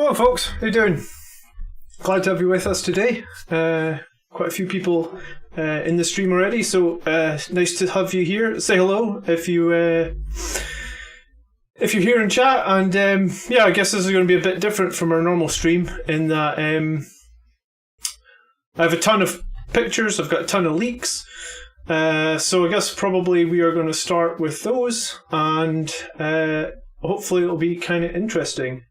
Hello folks, how you doing? Glad to have you with us today. Quite a few people in the stream already, so nice to have you here. Say hello if you're here in chat, and I guess this is going to be a bit different from our normal stream in that I have a ton of pictures, I've got a ton of leaks, so I guess probably we are going to start with those, and hopefully it'll be kind of interesting.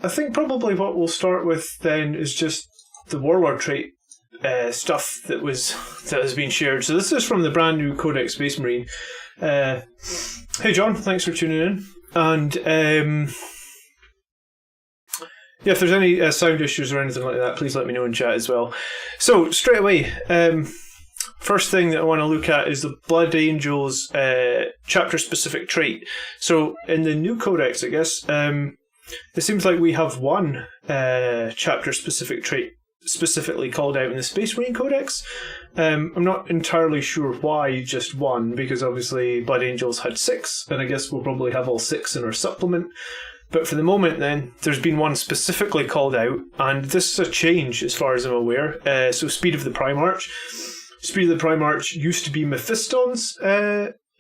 I think probably what we'll start with then is just the Warlord trait stuff that has been shared. So this is from the brand new Codex Space Marine. Hey John, thanks for tuning in. And if there's any sound issues or anything like that, please let me know in chat as well. So straight away, first thing that I want to look at is the Blood Angels chapter-specific trait. So in the new Codex, I guess, it seems like we have one chapter-specific trait specifically called out in the Space Marine Codex. I'm not entirely sure why just one, because obviously Blood Angels had 6, and I guess we'll probably have all 6 in our supplement. But for the moment then, there's been one specifically called out, and this is a change as far as I'm aware. So Speed of the Primarch. Speed of the Primarch used to be Mephiston's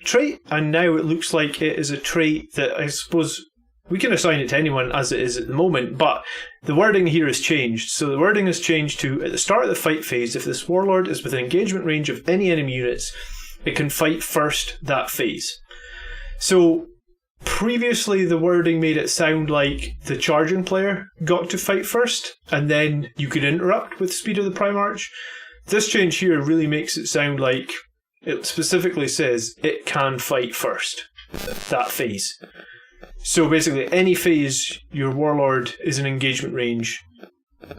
trait, and now it looks like it is a trait that I suppose we can assign it to anyone as it is at the moment, but the wording here has changed. So the wording has changed to, at the start of the fight phase, if this Warlord is within engagement range of any enemy units, it can fight first that phase. So previously the wording made it sound like the charging player got to fight first, and then you could interrupt with Speed of the Primarch. This change here really makes it sound like it specifically says it can fight first, that phase. So basically, any phase your Warlord is in engagement range,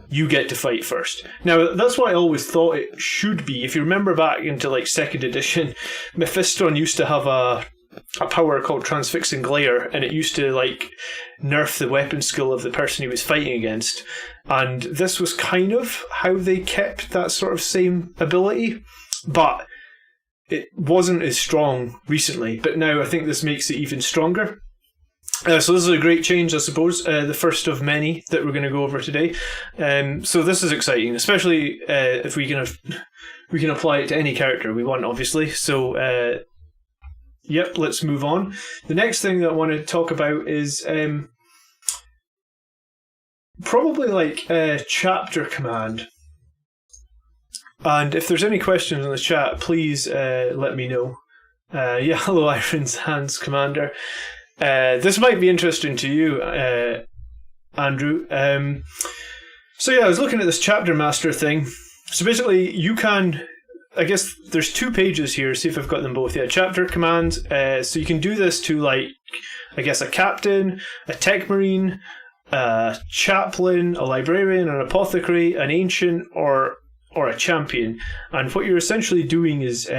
you get to fight first. Now, that's what I always thought it should be. If you remember back into like 2nd edition, Mephiston used to have a power called Transfixing Glare, and it used to like nerf the weapon skill of the person he was fighting against. And this was kind of how they kept that sort of same ability, but it wasn't as strong recently. But now I think this makes it even stronger. So this is a great change, I suppose, the first of many that we're going to go over today. So this is exciting, especially if we can apply it to any character we want, obviously. So yep, let's move on. The next thing that I want to talk about is probably like a chapter command. And if there's any questions in the chat, please let me know. Hello, Iron's Hands Commander. This might be interesting to you, Andrew. I was looking at this chapter master thing. So basically, you can, I guess there's 2 pages here. See if I've got them both. Yeah, chapter commands. So you can do this to, like, I guess a captain, a tech marine, a chaplain, a librarian, an apothecary, an ancient, or a champion. And what you're essentially doing is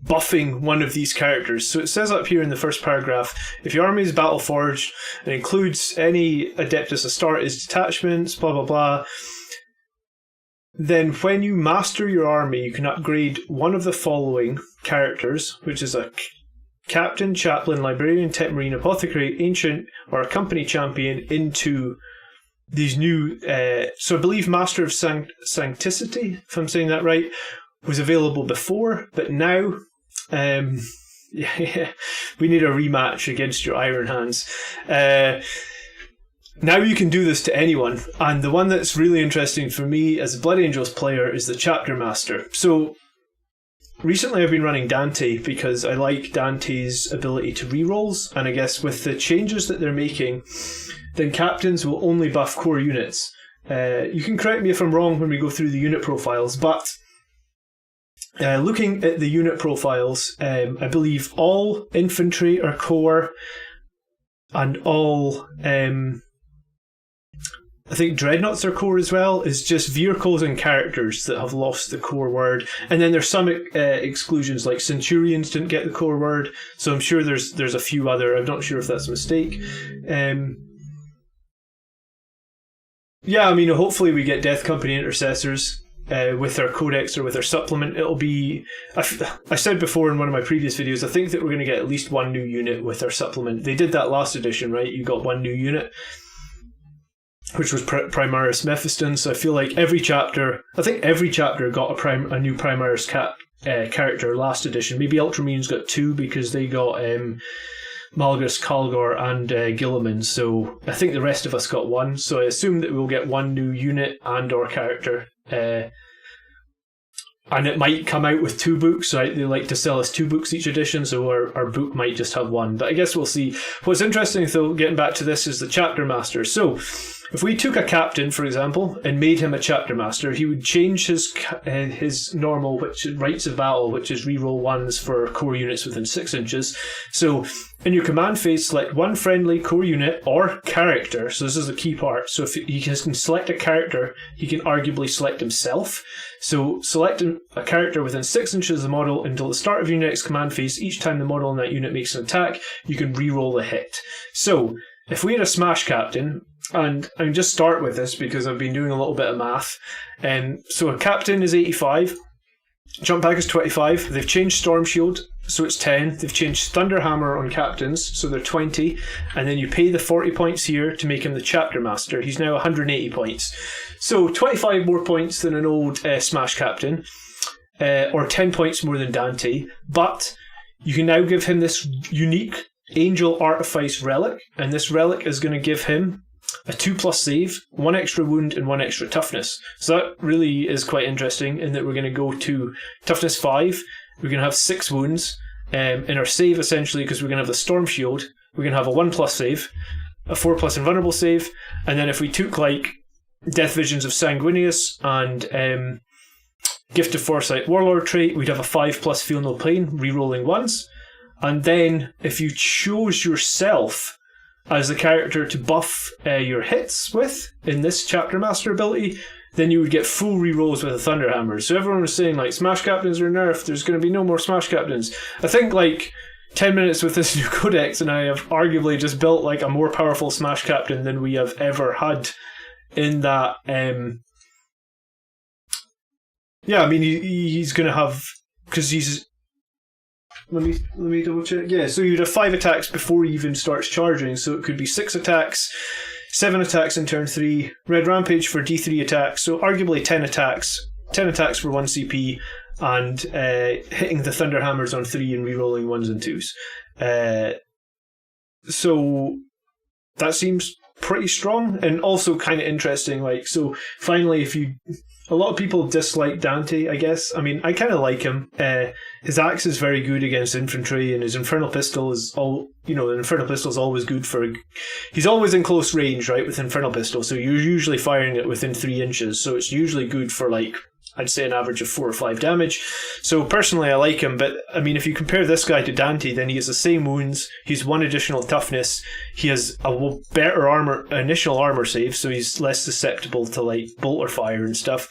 buffing one of these characters. So it says up here in the first paragraph, if your army is battle forged and includes any Adeptus Astartes detachments, blah blah blah, then when you master your army, you can upgrade one of the following characters, which is a captain, chaplain, librarian, tech marine, apothecary, ancient, or a company champion, into these new so I believe Master of Sancticity, if I'm saying that right, was available before, but now we need a rematch against your Iron Hands. Now you can do this to anyone, and the one that's really interesting for me as a Blood Angels player is the Chapter Master. So recently I've been running Dante because I like Dante's ability to rerolls, and I guess with the changes that they're making, then captains will only buff core units. You can correct me if I'm wrong when we go through the unit profiles, but looking at the unit profiles, I believe all infantry are core, and all I think dreadnoughts are core as well. It's just vehicles and characters that have lost the core word, and then there's some exclusions, like centurions didn't get the core word, so I'm sure there's a few other. I'm not sure if that's a mistake. Hopefully we get Death Company intercessors. with their Codex or with their supplement. It'll be, I said before in one of my previous videos, I think that we're going to get at least one new unit with our supplement. They did that last edition, right? You got one new unit, which was Primaris Mephiston. So I feel like every chapter got a new Primaris character last edition. Maybe Ultramarines got two because they got Malgus, Kalgor, and Gilliman. So I think the rest of us got one. So I assume that we'll get one new unit and or character. And it might come out with 2 books, right? They like to sell us 2 books each edition, so our book might just have one. But I guess we'll see. What's interesting, though, getting back to this, is the chapter master. So if we took a captain, for example, and made him a chapter master, he would change his normal, which is rights of battle, which is reroll 1s for core units within 6 inches. So in your command phase, select one friendly core unit or character. So this is the key part. So if he can select a character, he can arguably select himself. So select a character within 6 inches of the model until the start of your next command phase. Each time the model in that unit makes an attack, you can reroll the hit. So if we had a Smash Captain, and I can just start with this because I've been doing a little bit of math. So a captain is 85, jump pack is 25. They've changed Storm Shield, so it's 10. They've changed Thunderhammer on captains, so they're 20. And then you pay the 40 points here to make him the chapter master. He's now 180 points. So 25 more points than an old Smash Captain, or 10 points more than Dante. But you can now give him this unique Angel Artifice relic, and this relic is going to give him a 2+ save, 1 extra wound, and 1 extra toughness. So that really is quite interesting in that we're going to go to toughness 5. We're going to have 6 wounds in our save, essentially, because we're going to have the Storm Shield. We're going to have a 1+ save, a 4+ invulnerable save, and then if we took like Death Visions of Sanguinius and Gift of Foresight Warlord trait, we'd have a 5+ Feel No Pain, rerolling 1s. And then if you chose yourself as the character to buff your hits with in this chapter master ability, then you would get full rerolls with a Thunderhammer. So everyone was saying like Smash Captains are nerfed, there's going to be no more Smash Captains. I think like 10 minutes with this new Codex and I have arguably just built like a more powerful Smash Captain than we have ever had in that. Yeah, I mean he's going to have, because he's, let me double check. Yeah, so you'd have 5 attacks before he even starts charging. So it could be 6 attacks, 7 attacks in turn 3, Red Rampage for D3 attacks. So arguably 10 attacks. 10 attacks for 1 CP, and hitting the Thunderhammers on 3 and rerolling 1s and 2s. So that seems pretty strong and also kind of interesting. Like, so finally, a lot of people dislike Dante, I guess. I mean, I kind of like him. His axe is very good against infantry, and his Infernal Pistol is the Infernal Pistol is always good for. He's always in close range, right, with Infernal Pistol, so you're usually firing it within 3 inches, so it's usually good for, like, I'd say an average of 4 or 5 damage. So personally, I like him, but I mean, if you compare this guy to Dante, then he has the same wounds, he's 1 additional toughness, he has a better initial armor save, so he's less susceptible to like bolter fire and stuff.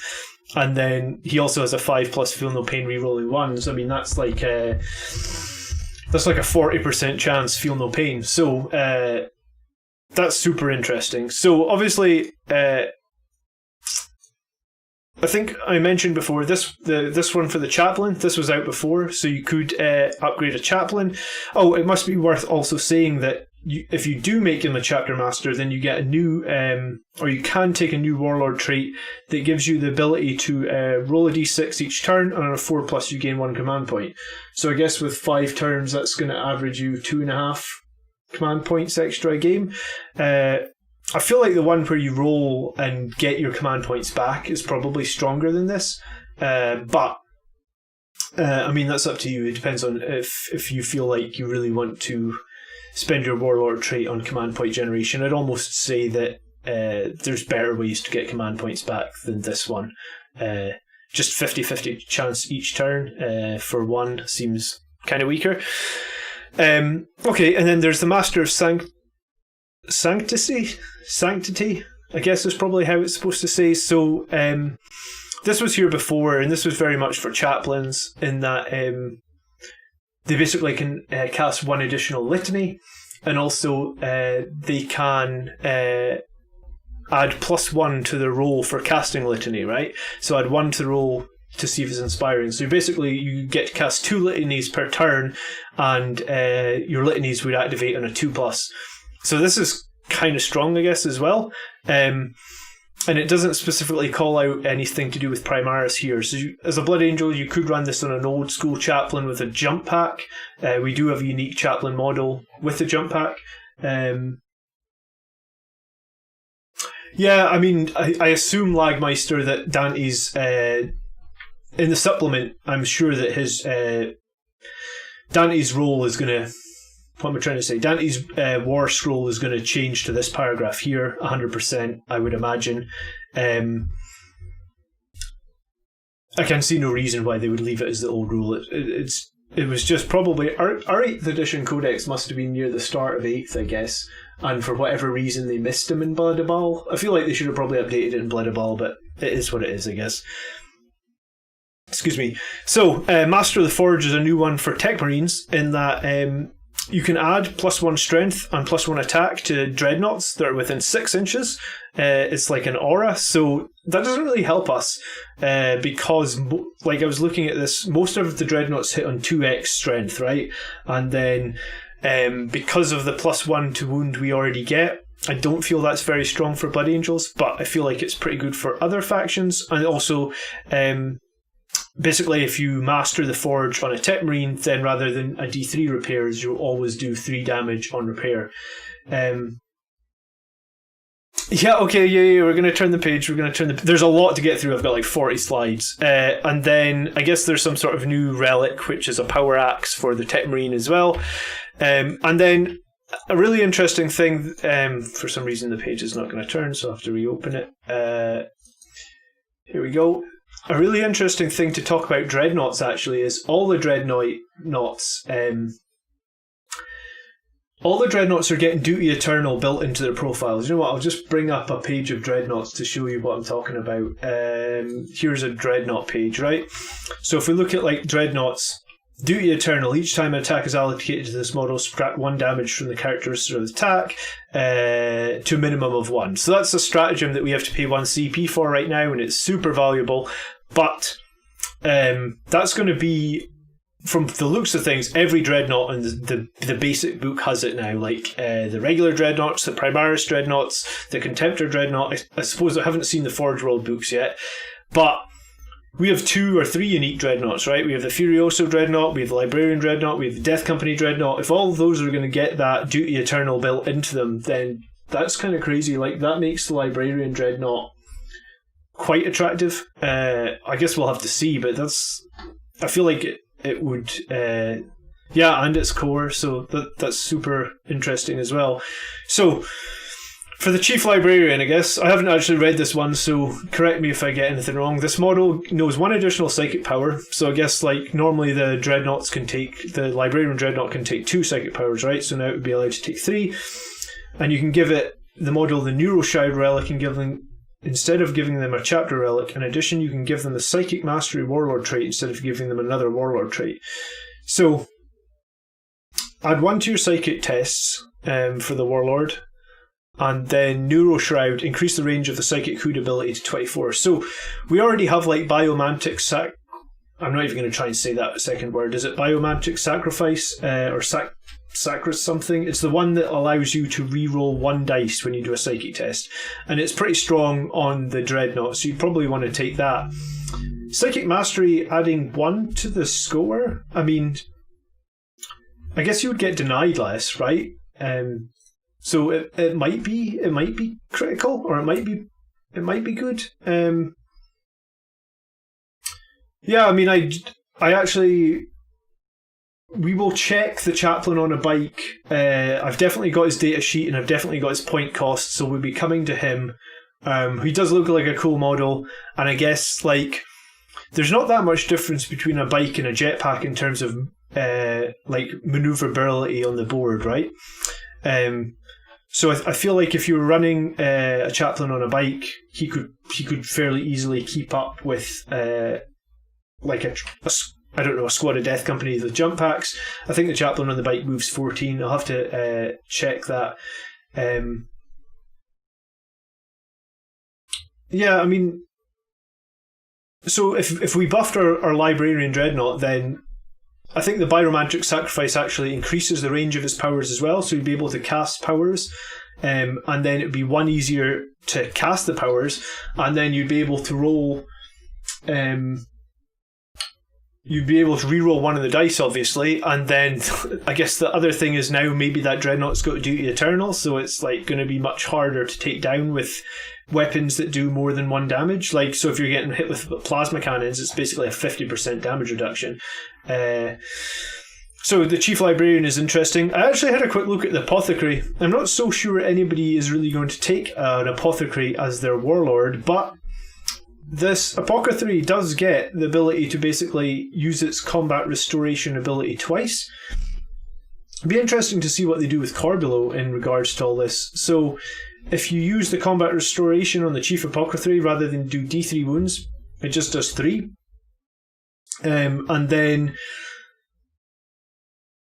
And then he also has a 5+ Feel No Pain rerolling 1s. I mean, that's like a 40% chance Feel No Pain. So that's super interesting. So obviously, I think I mentioned before this one for the chaplain. This was out before, so you could upgrade a chaplain. Oh, it must be worth also saying that if you do make him a chapter master, then you get a new, or you can take a new warlord trait that gives you the ability to roll a d6 each turn, and on a 4+ you gain 1 command point. So I guess with 5 turns, that's going to average you 2.5 command points extra a game. I feel like the one where you roll and get your command points back is probably stronger than this, but I mean, that's up to you. It depends on if you feel like you really want to spend your warlord trait on command point generation. I'd almost say that there's better ways to get command points back than this one. Just 50-50 chance each turn for 1 seems kind of weaker. Okay, and then there's the Master of Sanctity, I guess is probably how it's supposed to say. So this was here before, and this was very much for chaplains in that they basically can cast 1 additional litany, and also they can add +1 to the roll for casting litany, right? So add 1 to the roll to see if it's inspiring. So basically you get to cast 2 litanies per turn, and your litanies would activate on a 2+. So this is kind of strong, I guess, as well. And it doesn't specifically call out anything to do with Primaris here. So as a Blood Angel, you could run this on an old school chaplain with a jump pack. We do have a unique chaplain model with the jump pack. Yeah, I mean, I assume Lagmeister that Dante's in the supplement. I'm sure that his Dante's role is going to. What am I trying to say? Dante's war scroll is going to change to this paragraph here, 100%, I would imagine. I can see no reason why they would leave it as the old rule. It was just probably... Our 8th edition Codex must have been near the start of 8th, I guess. And for whatever reason, they missed him in Blood of Baal. I feel like they should have probably updated it in Blood of Baal, but it is what it is, I guess. Excuse me. So, Master of the Forge is a new one for Tech Marines, in that... you can add +1 strength and +1 attack to dreadnoughts that are within 6 inches. It's like an aura, so that doesn't really help us because, like, I was looking at this, most of the dreadnoughts hit on 2x strength, right? And then because of the +1 to wound we already get, I don't feel that's very strong for Blood Angels, but I feel like it's pretty good for other factions. And also... basically, if you master the Forge on a Tech Marine, then rather than a D3 repairs, you'll always do 3 damage on repair. We're going to turn the page. There's a lot to get through. I've got like 40 slides. And then I guess there's some sort of new relic, which is a power axe for the Tech Marine as well. And then a really interesting thing, for some reason the page is not going to turn, so I have to reopen it. Here we go. A really interesting thing to talk about dreadnoughts actually is all the dreadnoughts are getting Duty Eternal built into their profiles. You know what? I'll just bring up a page of dreadnoughts to show you what I'm talking about. Here's a dreadnought page, right? So if we look at like dreadnoughts, Duty Eternal, each time an attack is allocated to this model, subtract 1 damage from the characteristic of the attack to a minimum of 1. So that's a stratagem that we have to pay 1 CP for right now, and it's super valuable. But that's going to be, from the looks of things, every dreadnought in the basic book has it now. Like the regular dreadnoughts, the Primaris dreadnoughts, the Contemptor dreadnought. I suppose I haven't seen the Forge World books yet, but we have 2 or 3 unique dreadnoughts, right? We have the Furioso dreadnought, we have the Librarian dreadnought, we have the Death Company dreadnought. If all of those are going to get that Duty Eternal built into them, then that's kind of crazy. Like, that makes the Librarian dreadnought quite attractive. I guess we'll have to see, but I feel like it would... and its core, so that's super interesting as well. So... for the Chief Librarian, I guess, I haven't actually read this one, so correct me if I get anything wrong. This model knows 1 additional psychic power, so I guess like normally the Librarian Dreadnought can take 2 psychic powers, right? So now it would be allowed to take 3. And you can give the model the Neuroshroud relic and give them, instead of giving them a chapter relic, in addition you can give them the Psychic Mastery Warlord trait instead of giving them another Warlord trait. So add 1 to your psychic tests for the Warlord. And then Neuroshroud, increase the range of the Psychic Hood ability to 24. So we already have like Biomantic I'm not even going to try and say that second word. Is it Biomantic Sacrifice or Sacris something? It's the one that allows you to re-roll 1 dice when you do a Psychic test. And it's pretty strong on the Dreadnought, so you'd probably want to take that. Psychic Mastery adding 1 to the score? I mean, I guess you would get denied less, right? So it might be critical, or it might be good. I mean, I actually, we will check the chaplain on a bike. I've definitely got his data sheet and I've definitely got his point cost, so we'll be coming to him. He does look like a cool model, and I guess like there's not that much difference between a bike and a jetpack in terms of like maneuverability on the board, right? So I feel like if you were running a chaplain on a bike, he could fairly easily keep up with like a squad of Death Company with jump packs. I think the chaplain on the bike moves 14. I'll have to check that. Yeah, I mean, so if we buffed our Librarian Dreadnought, then I think the Pyromantic Sacrifice actually increases the range of his powers as well, so you'd be able to cast powers, and then it'd be one easier to cast the powers, and then you'd be able to roll. You'd be able to reroll one of the dice, obviously, and then I guess the other thing is now maybe that Dreadnought's got Duty Eternal, so it's like going to be much harder to take down with weapons that do more than one damage. Like, so if you're getting hit with plasma cannons, it's basically a 50% damage reduction. So the Chief Librarian is interesting. I actually had a quick look at the Apothecary. I'm not so sure anybody is really going to take an Apothecary as their warlord, but this Apothecary does get the ability to basically use its combat restoration ability twice. It'd be interesting to see what they do with Corbulo in regards to all this. So if you use the combat restoration on the Chief Apothecary rather than do D3 wounds, it just does 3. And then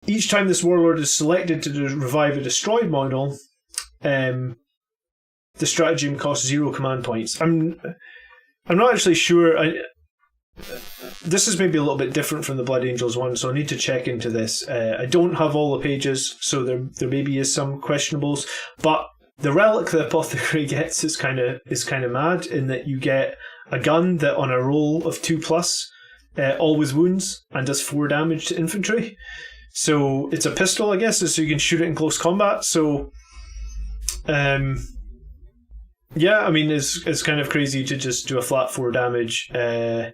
each time this warlord is selected to revive a destroyed model, the stratagem costs 0 command points. I'm not actually sure. This is maybe a little bit different from the Blood Angels one, so I need to check into this. I don't have all the pages, so there maybe is some questionables. But the relic the Apothecary gets is kind of mad in that you get a gun that on a roll of 2+, always wounds and does 4 damage to infantry. So it's a pistol, I guess, so you can shoot it in close combat. So, yeah, I mean, it's kind of crazy to just do a flat 4 damage, -3,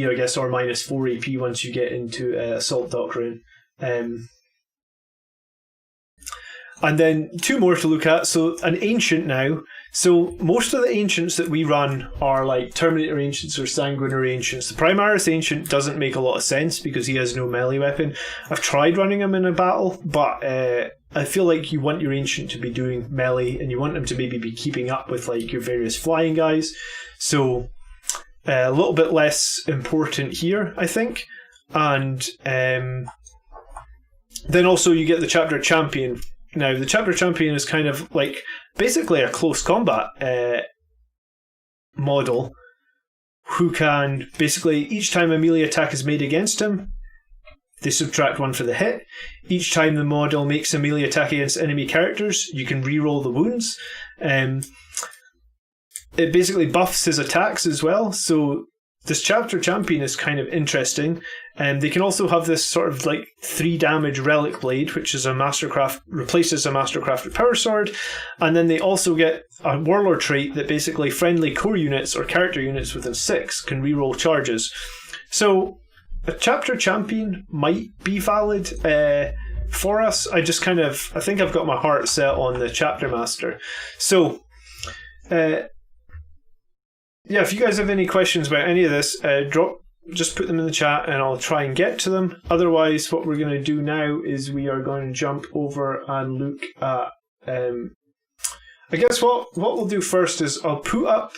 I guess, or -4 AP once you get into Assault Doctrine. And then 2 more to look at. So an Ancient now. So most of the Ancients that we run are like Terminator Ancients or Sanguinary Ancients. The Primaris Ancient doesn't make a lot of sense because he has no melee weapon. I've tried running him in a battle, but I feel like you want your Ancient to be doing melee and you want him to maybe be keeping up with like your various flying guys. So a little bit less important here, I think. And then also you get the Chapter Champion. Now, the Chapter Champion is kind of like basically a close combat model who can basically, each time a melee attack is made against him, they subtract 1 for the hit. Each time the model makes a melee attack against enemy characters, you can reroll the wounds. It basically buffs his attacks as well, so this Chapter Champion is kind of interesting. They can also have this sort of like 3 damage Relic Blade, which is replaces a Mastercrafted Power Sword, and then they also get a Warlord trait that basically friendly core units or character units within 6 can reroll charges. So a Chapter Champion might be valid for us. I think I've got my heart set on the Chapter Master. So yeah, if you guys have any questions about any of this, just put them in the chat and I'll try and get to them. Otherwise, what we're going to do now is we are going to jump over and look at... I guess what we'll do first is I'll put up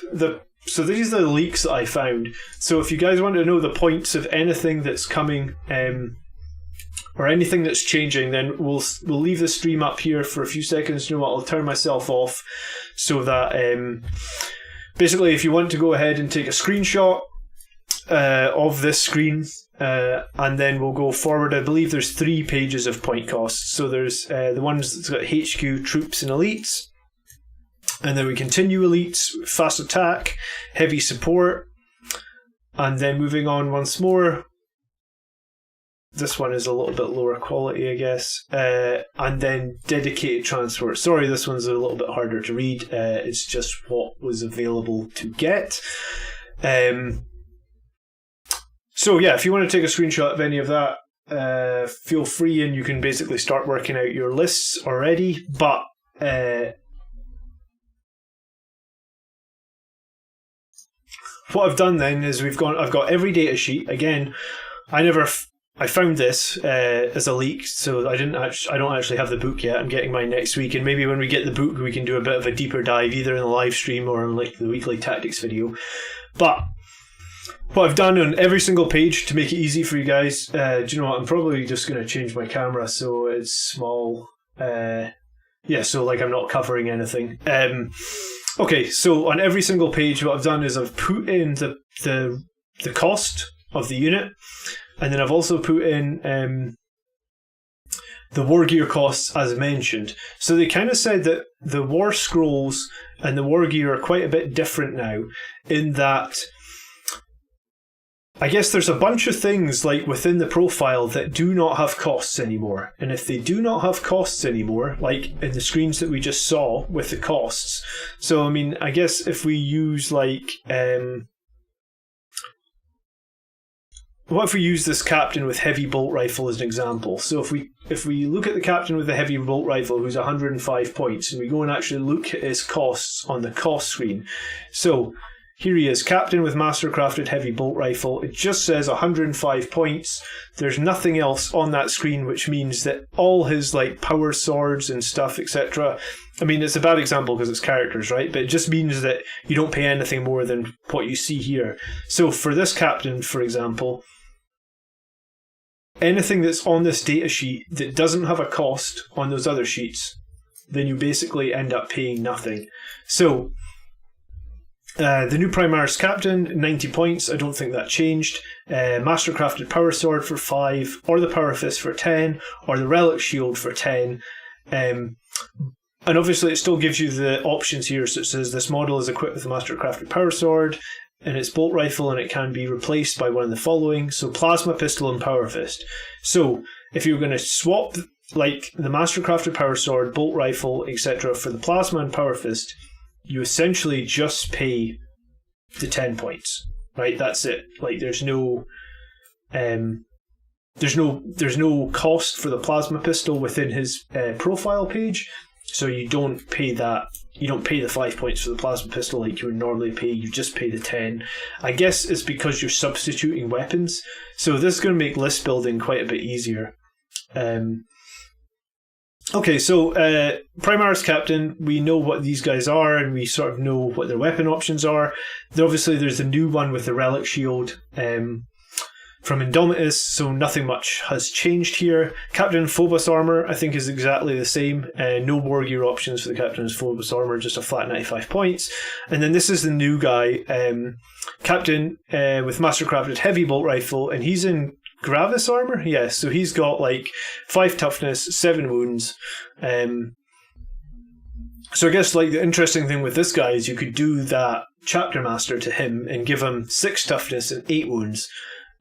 so these are the leaks that I found. So if you guys want to know the points of anything that's coming or anything that's changing, then we'll leave the stream up here for a few seconds. You know what? I'll turn myself off so that... basically, if you want to go ahead and take a screenshot of this screen, and then we'll go forward. I believe there's 3 pages of point costs. So there's the ones that's got HQ, troops, and elites. And then we continue elites, fast attack, heavy support. And then moving on once more. This one is a little bit lower quality, I guess. And then dedicated transport. Sorry, this one's a little bit harder to read. It's just what was available to get. So yeah, if you want to take a screenshot of any of that, feel free, and you can basically start working out your lists already. But what I've done then is I've got every data sheet. Again, I found this as a leak, so I don't actually have the book yet. I'm getting mine next week, and maybe when we get the book, we can do a bit of a deeper dive, either in the live stream or in like the weekly tactics video. But what I've done on every single page to make it easy for you guys, do you know what? I'm probably just going to change my camera so it's small. Yeah, so like I'm not covering anything. Okay, so on every single page, what I've done is I've put in the cost of the unit, and then I've also put in the war gear costs as mentioned. So they kind of said that the war scrolls and the war gear are quite a bit different now, in that I guess there's a bunch of things like within the profile that do not have costs anymore. And if they do not have costs anymore, like in the screens that we just saw with the costs, so I mean, I guess if we use like what if we use this captain with heavy bolt rifle as an example? So if we look at the captain with the heavy bolt rifle who's 105 points, and we go and actually look at his costs on the cost screen. So here he is, captain with mastercrafted heavy bolt rifle. It just says 105 points. There's nothing else on that screen, which means that all his like power swords and stuff, etc. I mean, it's a bad example because it's characters, right? But it just means that you don't pay anything more than what you see here. So for this captain, for example, anything that's on this data sheet that doesn't have a cost on those other sheets, then you basically end up paying nothing. So the new Primaris Captain, 90 points. I don't think that changed. Mastercrafted Power Sword for 5, or the Power Fist for 10, or the Relic Shield for 10. And obviously it still gives you the options here. So it says this model is equipped with a Mastercrafted Power Sword and its bolt rifle, and it can be replaced by one of the following. So Plasma Pistol and Power Fist. So if you're going to swap like the Mastercrafted Power Sword, bolt rifle, etc. for the Plasma and Power Fist, you essentially just pay the 10 points, right? That's it. Like there's no cost for the plasma pistol within his profile page, so you don't pay that. You don't pay the 5 points for the plasma pistol like you would normally pay. You just pay the 10. I guess it's because you're substituting weapons, so this is going to make list building quite a bit easier. Okay, so Primaris Captain, we know what these guys are, and we sort of know what their weapon options are. Obviously, there's a new one with the Relic Shield from Indomitus, so nothing much has changed here. Captain Phobos Armor, I think, is exactly the same. No war gear options for the Captain's Phobos Armor, just a flat 95 points. And then this is the new guy, Captain with Mastercrafted Heavy Bolt Rifle, and he's in Gravis armor? Yes, so he's got like 5 toughness, 7 wounds. So I guess like the interesting thing with this guy is you could do that chapter master to him and give him 6 toughness and 8 wounds.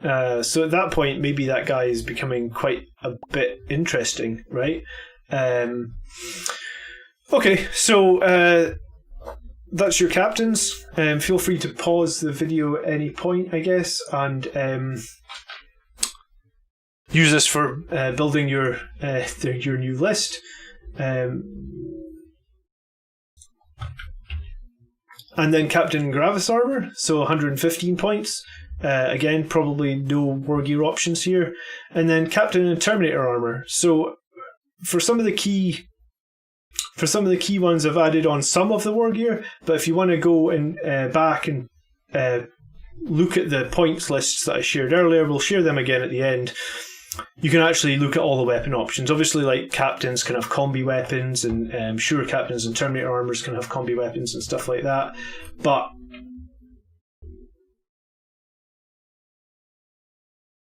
So at that point, maybe that guy is becoming quite a bit interesting, right? Okay, so that's your captains. Feel free to pause the video at any point, I guess, and use this for building your new list. And then Captain Gravis Armor, so 115 points. Again, probably no war gear options here. And then Captain and Terminator Armor. So for some of the key ones, I've added on some of the war gear. But if you want to go and back and look at the points lists that I shared earlier, we'll share them again at the end. You can actually look at all the weapon options. Obviously, like captains can have combi weapons, and sure, captains and Terminator armors can have combi weapons and stuff like that. But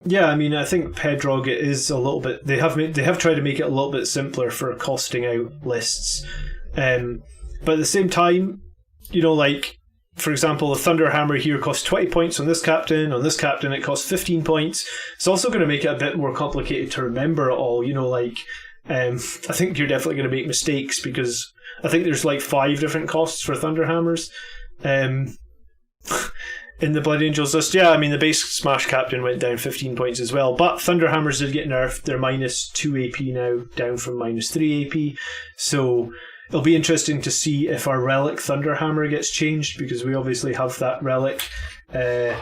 yeah, I mean, I think Pedrog is a little bit. They have tried to make it a little bit simpler for costing out lists, but at the same time, you know, like, for example, the Thunder Hammer here costs 20 points on this captain. On this captain, it costs 15 points. It's also going to make it a bit more complicated to remember it all. You know, like, I think you're definitely going to make mistakes because I think there's like 5 different costs for Thunder Hammers in the Blood Angels list. Yeah, I mean, the base Smash Captain went down 15 points as well. But Thunder Hammers did get nerfed. They're minus 2 AP now, down from minus 3 AP. So it'll be interesting to see if our Relic Thunder Hammer gets changed, because we obviously have that relic. I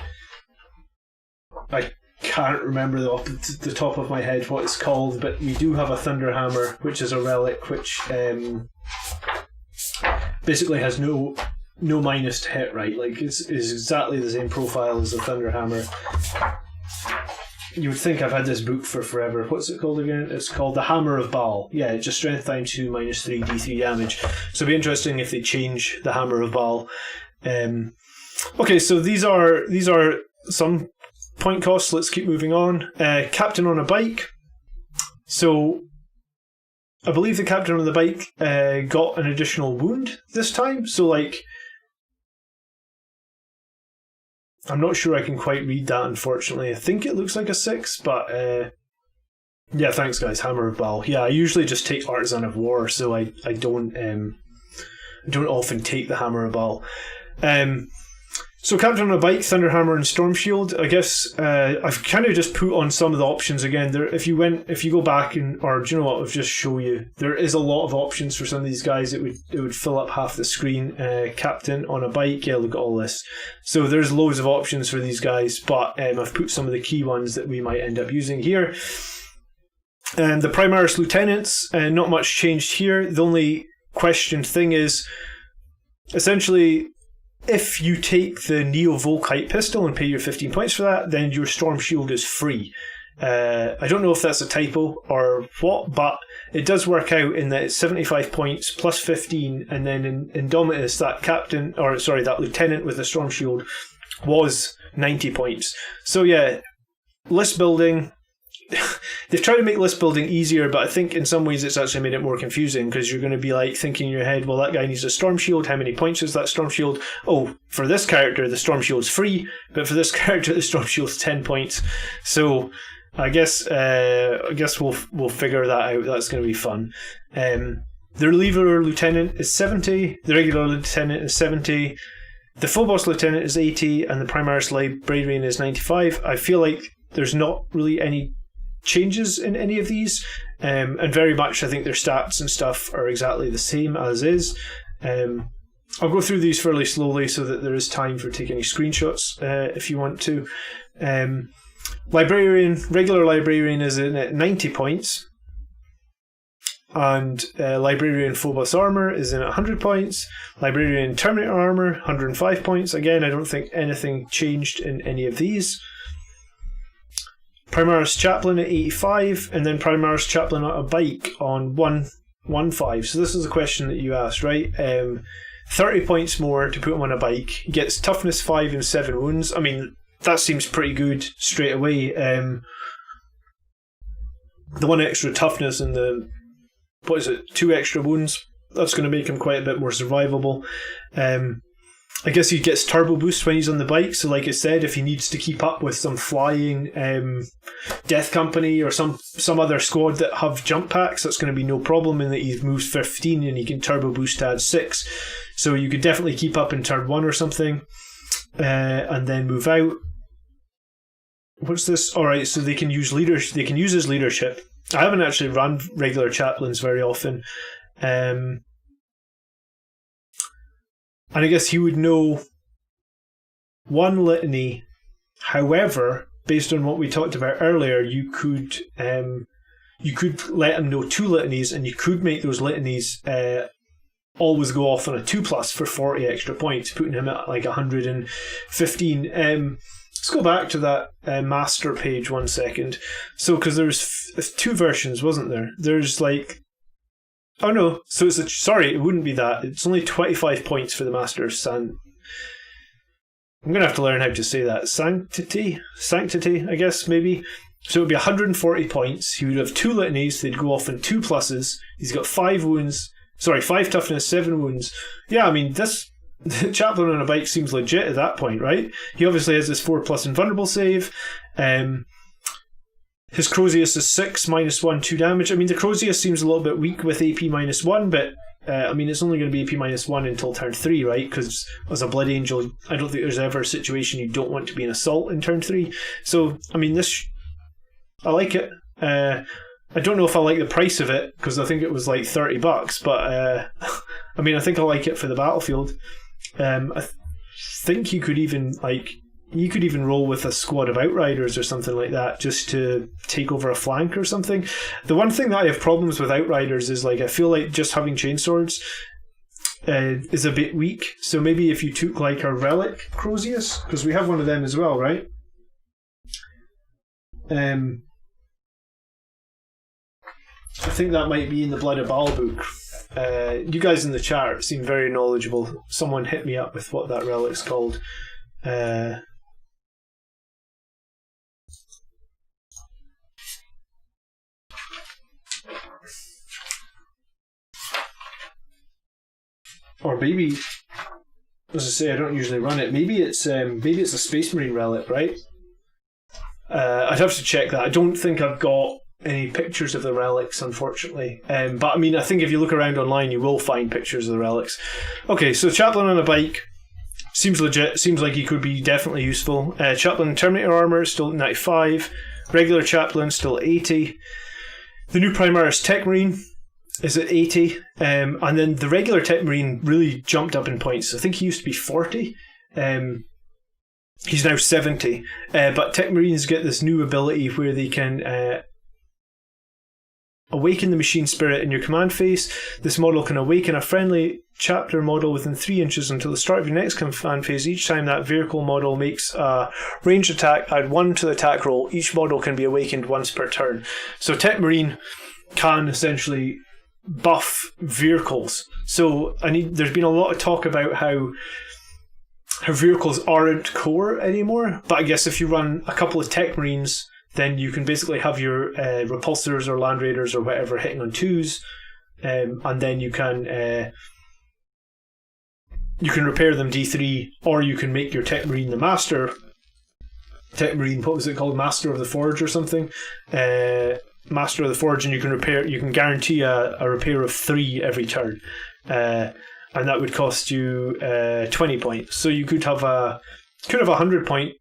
can't remember the top of my head what it's called, but we do have a Thunder Hammer, which is a relic which basically has no minus to hit, right? Like, it's exactly the same profile as the Thunder Hammer. you would think I've had this book for forever. What's it called again? It's called The Hammer of Baal. Yeah, just strength times 2 minus 3 d3 damage. So it'd be interesting if they change the Hammer of Baal. Okay, so these are some point costs. Let's keep moving on. Captain on a bike. So I believe the captain on the bike got an additional wound this time. So like, I'm not sure I can quite read that, unfortunately. I think it looks like a 6, but yeah, thanks guys. Hammer of Baal. Yeah, I usually just take Artisan of War, so I don't often take the Hammer of Baal. So Captain on a Bike, Thunderhammer and Storm Shield. I guess I've kind of just put on some of the options again. There, if you go back or do you know what? I'll just show you. There is a lot of options for some of these guys. It would fill up half the screen. Captain on a Bike. Yeah, look at all this. So there's loads of options for these guys, but I've put some of the key ones that we might end up using here. And the Primaris Lieutenants. Not much changed here. The only questioned thing is essentially, if you take the Neo Volkite pistol and pay your 15 points for that, then your Storm Shield is free. I don't know if that's a typo or what, but it does work out in that it's 75 points plus 15, and then in Indomitus, that lieutenant with the Storm Shield was 90 points. So yeah, list building. They've tried to make list building easier, but I think in some ways it's actually made it more confusing, because you're going to be like thinking in your head, well, that guy needs a Storm Shield. How many points is that Storm Shield? Oh, for this character, the Storm Shield's free, but for this character, the Storm Shield's 10 points. So I guess we'll figure that out. That's going to be fun. The Reliever Lieutenant is 70. The Regular Lieutenant is 70. The Phobos Lieutenant is 80, and the Primaris Librarian is 95. I feel like there's not really any changes in any of these, and very much I think their stats and stuff are exactly the same as is. I'll go through these fairly slowly so that there is time for taking any screenshots if you want to. Regular Librarian is in at 90 points, and Librarian Phobos Armor is in at 100 points. Librarian Terminator Armor, 105 points. Again, I don't think anything changed in any of these. Primaris Chaplain at 85, and then Primaris Chaplain on a Bike on 115. So this is the question that you asked, right? 30 points more to put him on a bike. He gets toughness 5 and 7 wounds. I mean, that seems pretty good straight away. The one extra toughness and the 2 extra wounds, that's going to make him quite a bit more survivable. I guess he gets turbo boost when he's on the bike, so like I said, if he needs to keep up with some flying Death Company or some other squad that have jump packs, that's going to be no problem, in that he moves 15 and he can turbo boost to add 6. So you could definitely keep up in turn 1 or something, and then move out. What's this? Alright, so they can use leadership. They can use his leadership. I haven't actually run regular chaplains very often. And I guess he would know 1 litany. However, based on what we talked about earlier, you could let him know 2 litanies, and you could make those litanies always go off on a 2+ for 40 extra points, putting him at like 115. Let's go back to that master page 1 second. So, because there's 2 versions, wasn't there? There's like... Oh no, so sorry, it wouldn't be that. It's only 25 points for the Master of I'm going to have to learn how to say that. Sanctity, I guess, maybe. So it would be 140 points. He would have 2 litanies. They'd go off in 2 pluses. He's got 5 wounds. Sorry, 5 toughness, 7 wounds. Yeah, I mean, the Chaplain on a Bike seems legit at that point, right? He obviously has this 4+ invulnerable save. His Crozius is 6, -1, 2 damage. I mean, the Crozius seems a little bit weak with AP -1, but I mean, it's only going to be AP -1 until turn 3, right? Because as a Blood Angel, I don't think there's ever a situation you don't want to be an assault in turn 3. So, I mean, I like it. I don't know if I like the price of it, because I think it was like $30, but I mean, I think I like it for the battlefield. I think you could even roll with a squad of Outriders or something like that, just to take over a flank or something. The one thing that I have problems with Outriders is, like, I feel like just having chainswords is a bit weak. So maybe if you took like a Relic Crozius, because we have one of them as well, right? I think that might be in the Blood of Baal book. You guys in the chat seem very knowledgeable. Someone hit me up with what that relic's called. Or maybe, as I say, I don't usually run it. Maybe it's a Space Marine relic, right? I'd have to check that. I don't think I've got any pictures of the relics, unfortunately. But I mean, I think if you look around online, you will find pictures of the relics. Okay, so Chaplain on a bike seems legit. Seems like he could be definitely useful. Chaplain Terminator armor is still at 95. Regular Chaplain still at 80. The new Primaris Tech Marine is at 80. And then the regular Tech Marine really jumped up in points. I think he used to be 40. He's now 70. But Tech Marines get this new ability where they can awaken the machine spirit in your command phase. This model can awaken a friendly chapter model within 3 inches until the start of your next command phase. Each time that vehicle model makes a ranged attack, add 1 to the attack roll. Each model can be awakened once per turn. So Tech Marine can essentially buff vehicles. So there's been a lot of talk about how vehicles aren't core anymore, but I guess if you run a couple of Tech Marines, then you can basically have your repulsors or land raiders or whatever hitting on 2s, and then you can repair them D3, or you can make your Tech Marine the Master. Tech Marine, what was it called? Master of the Forge or something? Master of the Forge, and you can guarantee a repair of 3 every turn. And that would cost you 20 points. So you could have a 100 point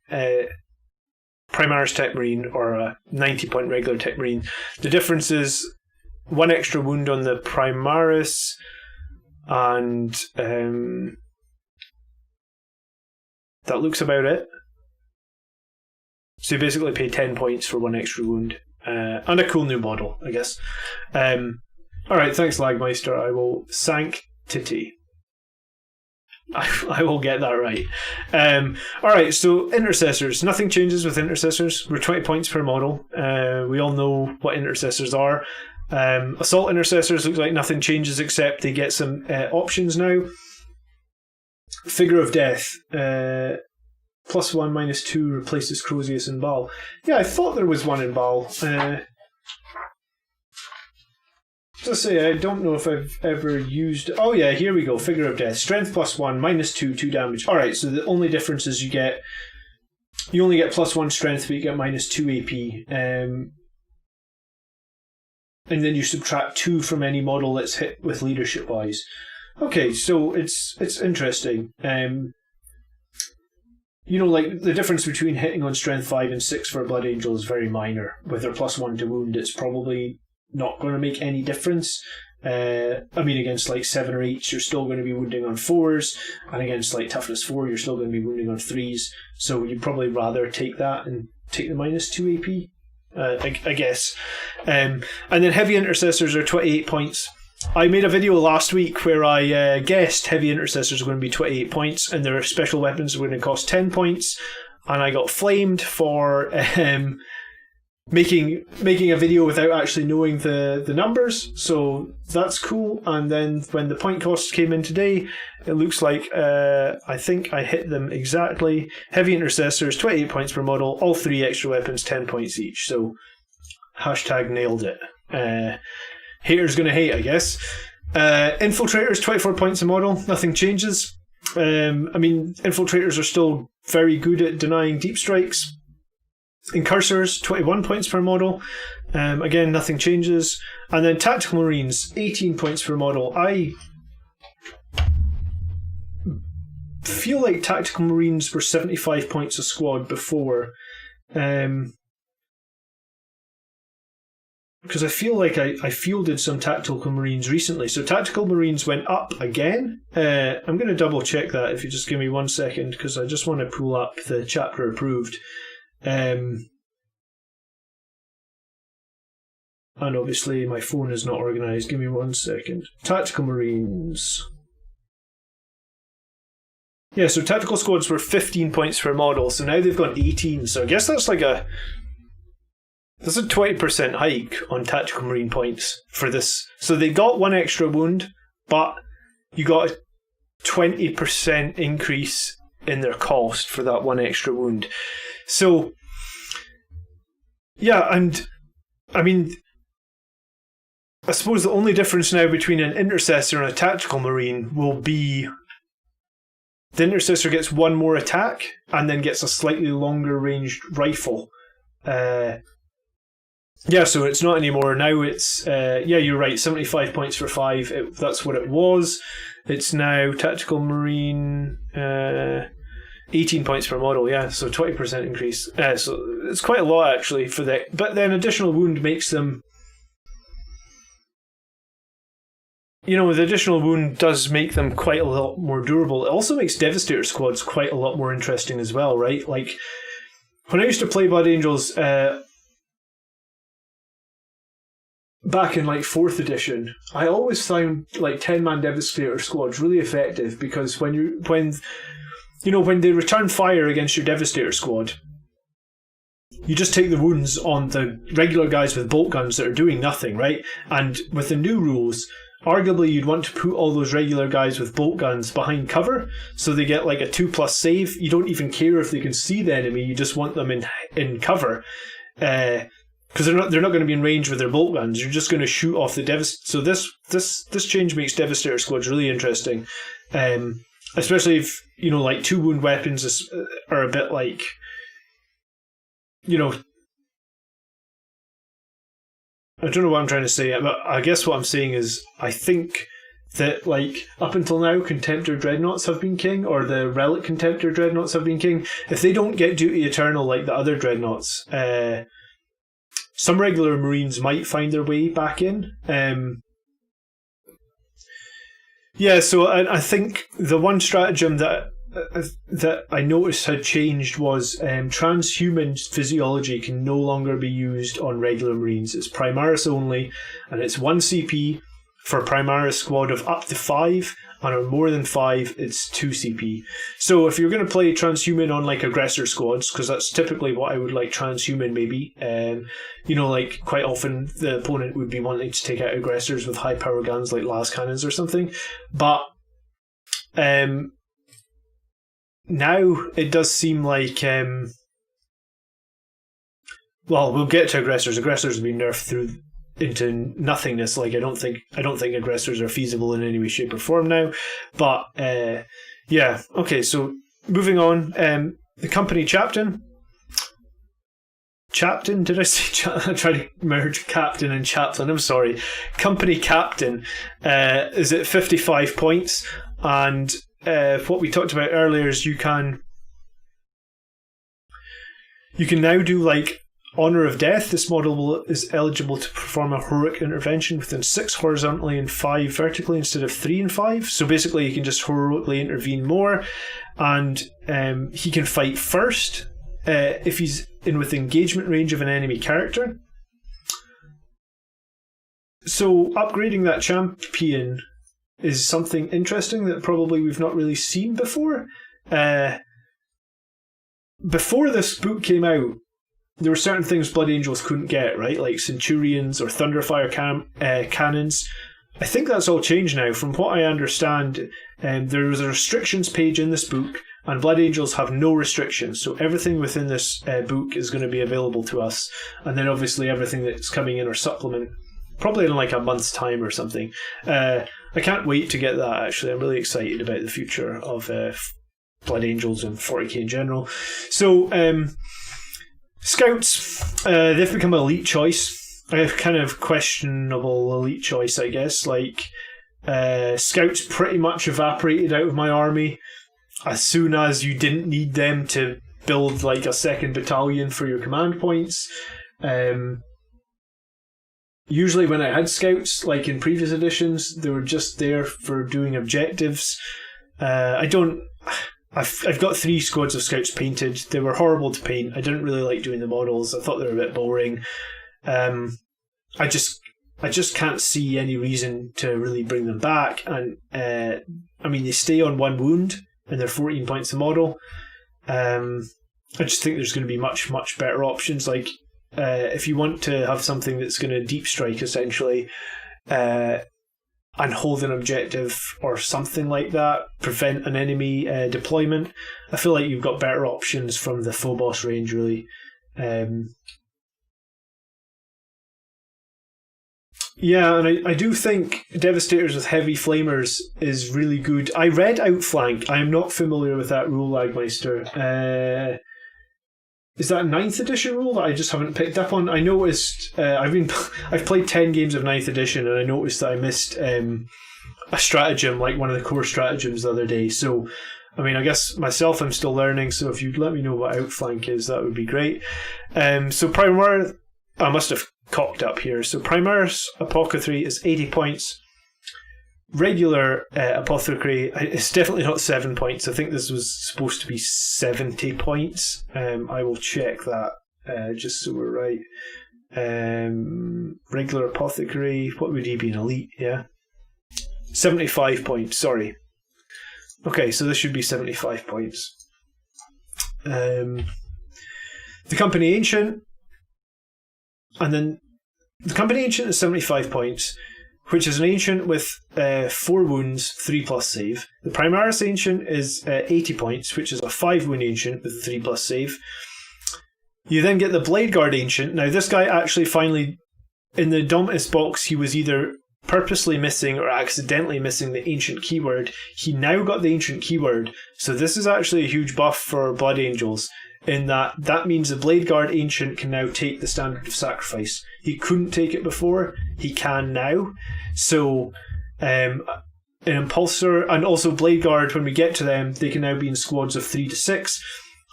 Primaris Tech Marine or a 90 point regular Tech Marine. The difference is 1 extra wound on the Primaris, and that looks about it. So you basically pay 10 points for 1 extra wound. And a cool new model, I guess. Alright, thanks Lagmeister. I will sanctity. I will get that right. Alright, so intercessors. Nothing changes with intercessors. We're 20 points per model. We all know what intercessors are. Assault intercessors looks like nothing changes except they get some options now. Figure of Death. +1, -2 replaces Crozius and Baal. Yeah, I thought there was one in Baal. Just say, I don't know if I've ever used... Oh yeah, here we go. Figure of Death. Strength +1, -2, 2 damage. Alright, so the only difference is you only get +1 strength, but you get -2 AP. And then you subtract 2 from any model that's hit with leadership-wise. Okay, so it's interesting. Like the difference between hitting on strength 5 and 6 for a Blood Angel is very minor. With their +1 to wound, it's probably not going to make any difference. Against like 7 or 8s, you're still going to be wounding on 4s, and against like toughness 4, you're still going to be wounding on 3s. So you'd probably rather take that and take the -2 AP, I guess. And then heavy intercessors are 28 points. I made a video last week where I guessed heavy intercessors are going to be 28 points, and their special weapons are going to cost 10 points, and I got flamed for making a video without actually knowing the numbers, so that's cool. And then when the point costs came in today, it looks like I think I hit them exactly. Heavy intercessors 28 points per model, all 3 extra weapons 10 points each, so hashtag nailed it. Haters gonna hate, I guess. Infiltrators 24 points a model, nothing changes. Infiltrators are still very good at denying deep strikes. Incursors, 21 points per model. Again, nothing changes. And then Tactical Marines, 18 points per model. I feel like Tactical Marines were 75 points a squad before. Because I feel like I fielded some Tactical Marines recently. So Tactical Marines went up again. I'm going to double check that if you just give me 1 second, because I just want to pull up the chapter approved. And obviously my phone is not organised. Give me 1 second. Tactical Marines. Yeah, so tactical squads were 15 points per model, so now they've gone 18. So I guess that's like a There's a 20% hike on tactical marine points for this. So they got 1 extra wound, but you got a 20% increase in their cost for that 1 extra wound. So, yeah, and I mean, I suppose the only difference now between an intercessor and a tactical marine will be the intercessor gets 1 more attack and then gets a slightly longer ranged rifle. Yeah, so it's not anymore. Now it's, you're right, 75 points for 5. That's what it was. It's now tactical marine, 18 points per model, yeah, so 20% increase. So it's quite a lot, actually, for that. But then additional wound makes them... the additional wound does make them quite a lot more durable. It also makes Devastator squads quite a lot more interesting as well, right? Like, when I used to play Blood Angels back in, like, 4th edition, I always found, like, 10-man Devastator squads really effective because when they return fire against your Devastator squad, you just take the wounds on the regular guys with bolt guns that are doing nothing, right? And with the new rules... arguably, you'd want to put all those regular guys with bolt guns behind cover, so they get like a 2+ save. You don't even care if they can see the enemy. You just want them in cover, because they're not going to be in range with their bolt guns. You're just going to shoot off the Devastator. So this change makes Devastator squads really interesting, especially if like 2 wound weapons are a bit like I don't know what I'm trying to say, but I guess what I'm saying is I think that, like, up until now, Contemptor Dreadnoughts have been king, or the Relic Contemptor Dreadnoughts have been king. If they don't get Duty Eternal like the other Dreadnoughts, some regular Marines might find their way back in. So I think the one stratagem that I noticed had changed was transhuman physiology can no longer be used on regular Marines. It's Primaris only, and it's 1 CP for a Primaris squad of up to 5, and on more than 5, it's 2 CP. So if you're going to play transhuman on like aggressor squads, because that's typically what I would like transhuman maybe, like quite often the opponent would be wanting to take out aggressors with high power guns like las cannons or something, but now it does seem like we'll get to aggressors. Aggressors have been nerfed into nothingness. Like I don't think aggressors are feasible in any way, shape, or form now. But okay. So moving on, the company Chaptain. Did I say? I tried to merge Captain and Chaplain. I'm sorry. Company Captain is at 55 points, and what we talked about earlier is you can now do like Honor of Death. This model is eligible to perform a heroic intervention within 6 horizontally and 5 vertically instead of 3 and 5. So basically, you can just heroically intervene more, and he can fight first if he's with engagement range of an enemy character. So upgrading that champion is something interesting that probably we've not really seen before. Before this book came out, there were certain things Blood Angels couldn't get, right? Like Centurions or Thunderfire cannons. I think that's all changed now. From what I understand, there was a restrictions page in this book, and Blood Angels have no restrictions. So everything within this book is going to be available to us. And then obviously everything that's coming in or supplement, probably in like a month's time or something. I can't wait to get that, actually. I'm really excited about the future of Blood Angels and 40k in general. So, Scouts, they've become an elite choice. A kind of questionable elite choice, I guess. Like, Scouts pretty much evaporated out of my army as soon as you didn't need them to build like a second battalion for your command points. Usually when I had Scouts, like in previous editions, they were just there for doing objectives. I've got 3 squads of Scouts painted. They were horrible to paint. I didn't really like doing the models. I thought they were a bit boring. I just can't see any reason to really bring them back. And they stay on 1 wound and they're 14 points a model. I just think there's going to be much, much better options. Like if you want to have something that's going to deep strike essentially, and hold an objective or something like that, prevent an enemy deployment, I feel like you've got better options from the Phobos range, really. Yeah, and I do think Devastators with Heavy Flamers is really good. I read Outflank. I am not familiar with that rule, Lagmeister. Is that a 9th edition rule that I just haven't picked up on? I noticed I've played 10 games of 9th edition, and I noticed that I missed a stratagem, like one of the core stratagems the other day. So, I mean, I guess myself, I'm still learning, so if you'd let me know what Outflank is, that would be great. So Primaris, I must have cocked up here. So Primaris Apothecary is 80 points. Regular Apothecary, it's definitely not 7 points. I think this was supposed to be 70 points. I will check that just so we're right. Regular Apothecary, what would he be, an elite? Yeah, 75 points, sorry. Okay, so this should be 75 points. The Company Ancient, and then the Company Ancient is 75 points, which is an Ancient with 4 wounds, 3+ save. The Primaris Ancient is 80 points, which is a 5 wound Ancient with 3+ save. You then get the Blade Guard Ancient. Now, this guy actually finally, in the Dominus box, he was either purposely missing or accidentally missing the Ancient keyword. He now got the Ancient keyword, so this is actually a huge buff for Blood Angels, in that means the Blade Guard Ancient can now take the Standard of Sacrifice. He couldn't take it before, he can now. So, an Impulsor, and also Blade Guard, when we get to them, they can now be in squads of 3 to 6.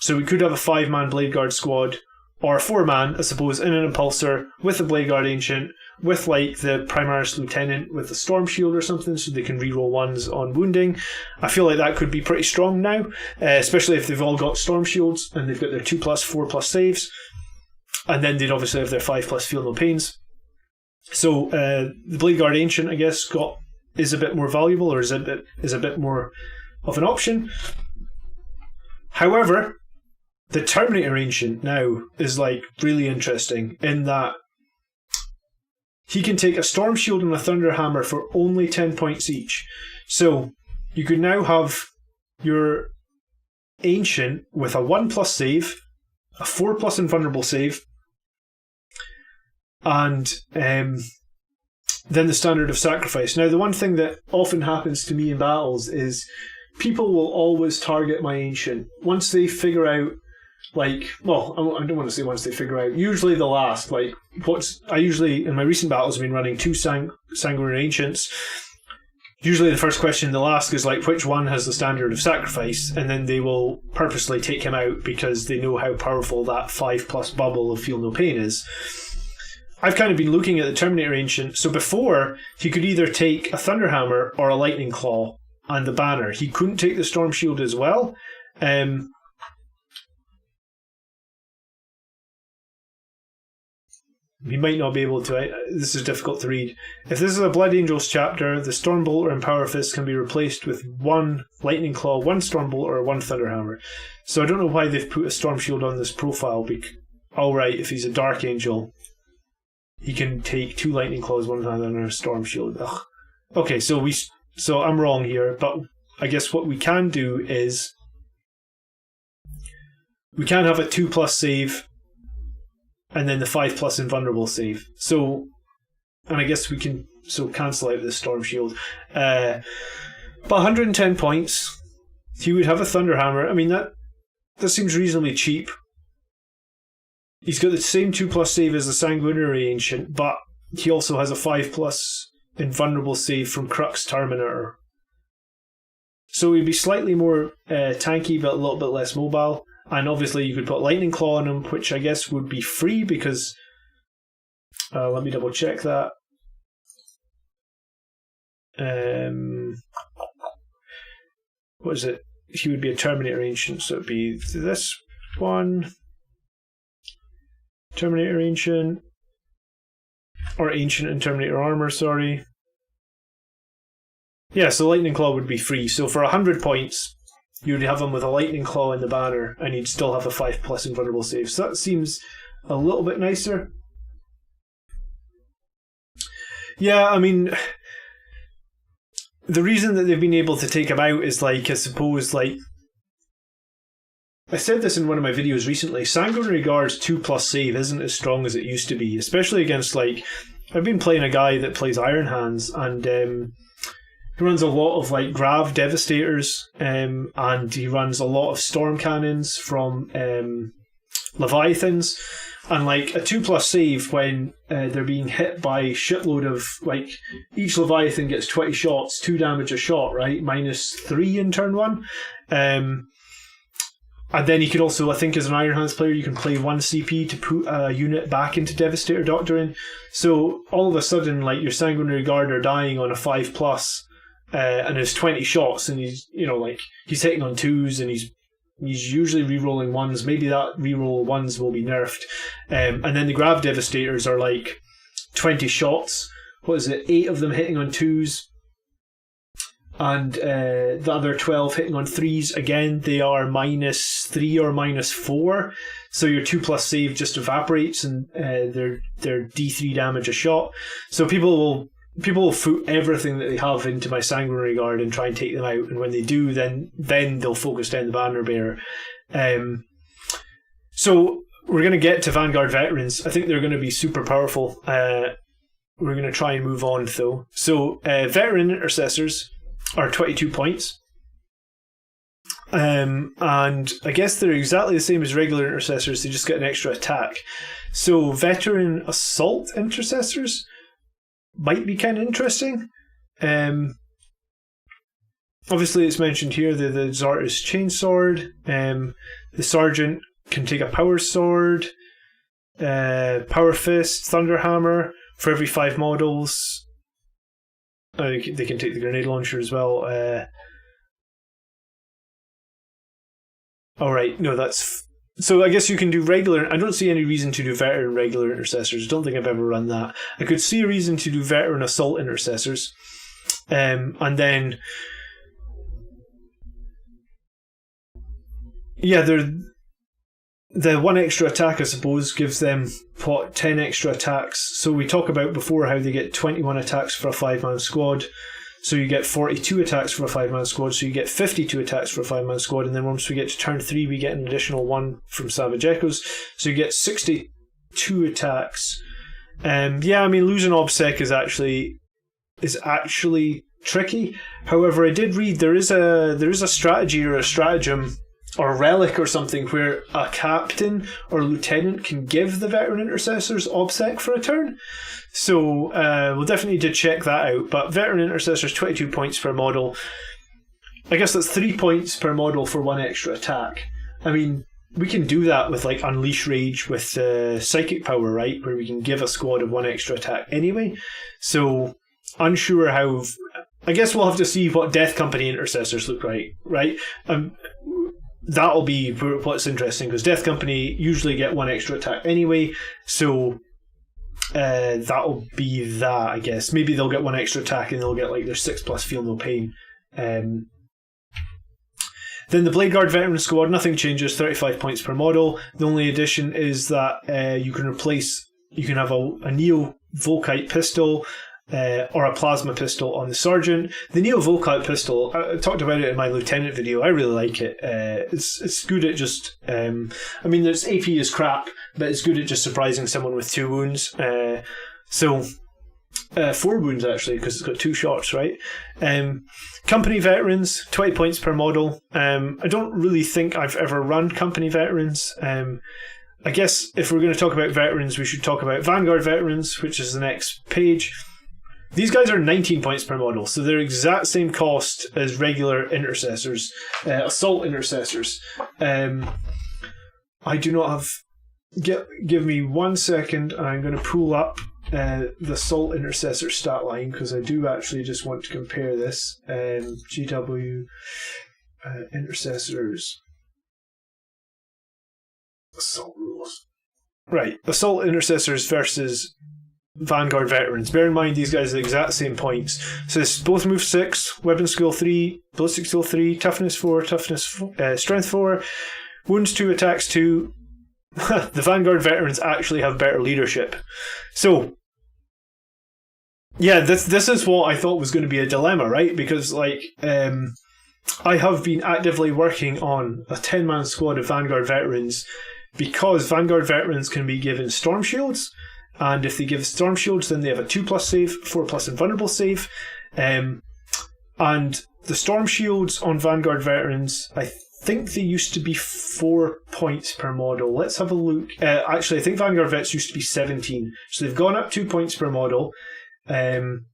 So we could have a 5-man Blade Guard squad, or a 4-man, I suppose, in an Impulsor, with the Blade Guard Ancient, with like the Primaris Lieutenant with the Storm Shield or something, so they can reroll 1s on wounding. I feel like that could be pretty strong now, especially if they've all got Storm Shields and they've got their 2+, 4+ saves, and then they'd obviously have their 5+ Feel No Pains. So the Blade Guard Ancient, I guess, is a bit more valuable, or is a bit more of an option. However, the Terminator Ancient now is like really interesting in that he can take a Storm Shield and a Thunder Hammer for only 10 points each. So you could now have your Ancient with a 1+ save, a 4+ invulnerable save, and then the Standard of Sacrifice. Now, the one thing that often happens to me in battles is people will always target my Ancient. Once they figure out, like, well, I don't want to say once they figure out, usually the last, like, I usually, in my recent battles, have been running 2 Sanguinary Ancients. Usually the first question they'll ask is, like, which one has the Standard of Sacrifice? And then they will purposely take him out because they know how powerful that 5+ bubble of Feel No Pain is. I've kind of been looking at the Terminator Ancient. So before, he could either take a Thunderhammer or a Lightning Claw and the banner. He couldn't take the Storm Shield as well. He might not be able to. This is difficult to read. If this is a Blood Angels chapter, the Stormbolt and Power Fist can be replaced with 1 Lightning Claw, 1 Stormbolt, or 1 Thunderhammer. So I don't know why they've put a Storm Shield on this profile. Alright, if he's a Dark Angel, he can take 2 Lightning Claws, 1 Thunder, and a Storm Shield. Ugh. Okay, so I'm wrong here, but I guess what we can do is we can have a 2+ save and then the 5+ invulnerable save. So, and I guess we can cancel out the Storm Shield. But 110 points, he would have a Thunderhammer. I mean, that seems reasonably cheap. He's got the same 2+ save as the Sanguinary Ancient, but he also has a 5+ invulnerable save from Crux Terminator. So he'd be slightly more tanky, but a little bit less mobile. And obviously you could put Lightning Claw on him, which I guess would be free because... let me double check that. What is it? He would be a Terminator Ancient, so it would be this one. Terminator Ancient. Or Ancient and Terminator Armor, sorry. Yeah, so Lightning Claw would be free. So for 100 points... you'd have him with a Lightning Claw in the banner, and you'd still have a 5+ invulnerable save. So that seems a little bit nicer. Yeah, I mean, the reason that they've been able to take him out is, like, I suppose, like, I said this in one of my videos recently, Sanguinary Guard's 2+ save isn't as strong as it used to be, especially against, like, I've been playing a guy that plays Iron Hands, and he runs a lot of, like, Grav Devastators, and he runs a lot of Storm Cannons from Leviathans, and, like, a 2+ save when they're being hit by shitload of, like, each Leviathan gets 20 shots, 2 damage a shot, right? -3 in turn 1. And then you could also, I think as an Iron Hands player, you can play 1 CP to put a unit back into Devastator Doctrine. So all of a sudden, like, your Sanguinary Guard are dying on a 5+, and there's 20 shots, and he's, you know, like, he's hitting on 2s, and he's usually re-rolling 1s. Maybe that re-roll 1s will be nerfed. And then the Grav Devastators are like 20 shots. What is it? 8 of them hitting on 2s. And the other 12 hitting on 3s. Again, they are -3 or -4. So your 2+ save just evaporates, and they're D3 damage a shot. So people will put everything that they have into my Sanguinary Guard and try and take them out, and when they do, then they'll focus down the Banner Bearer. So we're going to get to Vanguard Veterans. I think they're going to be super powerful. We're going to try and move on, though. So Veteran Intercessors are 22 points. And I guess they're exactly the same as regular Intercessors, they just get an extra attack. So Veteran Assault Intercessors might be kind of interesting. Obviously, it's mentioned here that the Zartus Chainsword. The Sergeant can take a Power Sword, Power Fist, Thunderhammer for every 5 models. They can take the Grenade Launcher as well. Alright, no, that's... So I guess you can do regular... I don't see any reason to do Veteran regular Intercessors. I don't think I've ever run that. I could see a reason to do Veteran Assault Intercessors. And then... Yeah, the 1 extra attack, I suppose, gives them 10 extra attacks. So we talk about before how they get 21 attacks for a 5-man squad. So you get 42 attacks for a 5-man squad. So you get 52 attacks for a 5-man squad. And then once we get to turn 3, we get an additional 1 from Savage Echoes. So you get 62 attacks. Yeah, I mean, losing OBSEC is actually tricky. However, I did read there is a strategy or a stratagem or relic or something where a captain or lieutenant can give the Veteran Intercessors OBSEC for a turn. So we'll definitely need to check that out. But Veteran Intercessors, 22 points per model. I guess that's 3 points per model for 1 extra attack. I mean, we can do that with, like, Unleash Rage with Psychic Power, right? Where we can give a squad of 1 extra attack anyway. So, unsure how... I guess we'll have to see what Death Company Intercessors look like, right? That'll be what's interesting, because Death Company usually get 1 extra attack anyway, so that'll be that, I guess. Maybe they'll get 1 extra attack and they'll get, like, their 6+ Feel No Pain. Then the Blade Guard Veteran Squad, nothing changes, 35 points per model. The only addition is that you can have a Neo Volkite pistol, or a plasma pistol on the Sergeant. The Neo Volkite pistol, I talked about it in my Lieutenant video. I really like it. It's good at just... I mean, its AP is crap, but it's good at just surprising someone with 2 wounds. 4 wounds, actually, because it's got 2 shots, right? Company Veterans, 20 points per model. I don't really think I've ever run Company Veterans. I guess if we're going to talk about Veterans, we should talk about Vanguard Veterans, which is the next page. These guys are 19 points per model, so they're exact same cost as regular Intercessors, Assault Intercessors. I do not have... Give me 1 second, and I'm going to pull up the Assault Intercessor stat line, because I do actually just want to compare this. GW Intercessors Assault rules. Right, Assault Intercessors versus Vanguard Veterans. Bear in mind, these guys are the exact same points. So this both move 6, weapon skill 3, ballistic skill 3, toughness 4, strength 4, wounds 2, attacks 2, the Vanguard veterans actually have better leadership. So, yeah, this is what I thought was going to be a dilemma, right? Because, like, I have been actively working on a 10-man squad of Vanguard veterans because Vanguard veterans can be given Storm Shields, and if they give Storm Shields, then they have a 2+ save, 4+ invulnerable save, and the Storm Shields on Vanguard veterans, I think they used to be 4 points per model. Let's have a look. Actually, I think Vanguard vets used to be 17, so they've gone up 2 points per model. And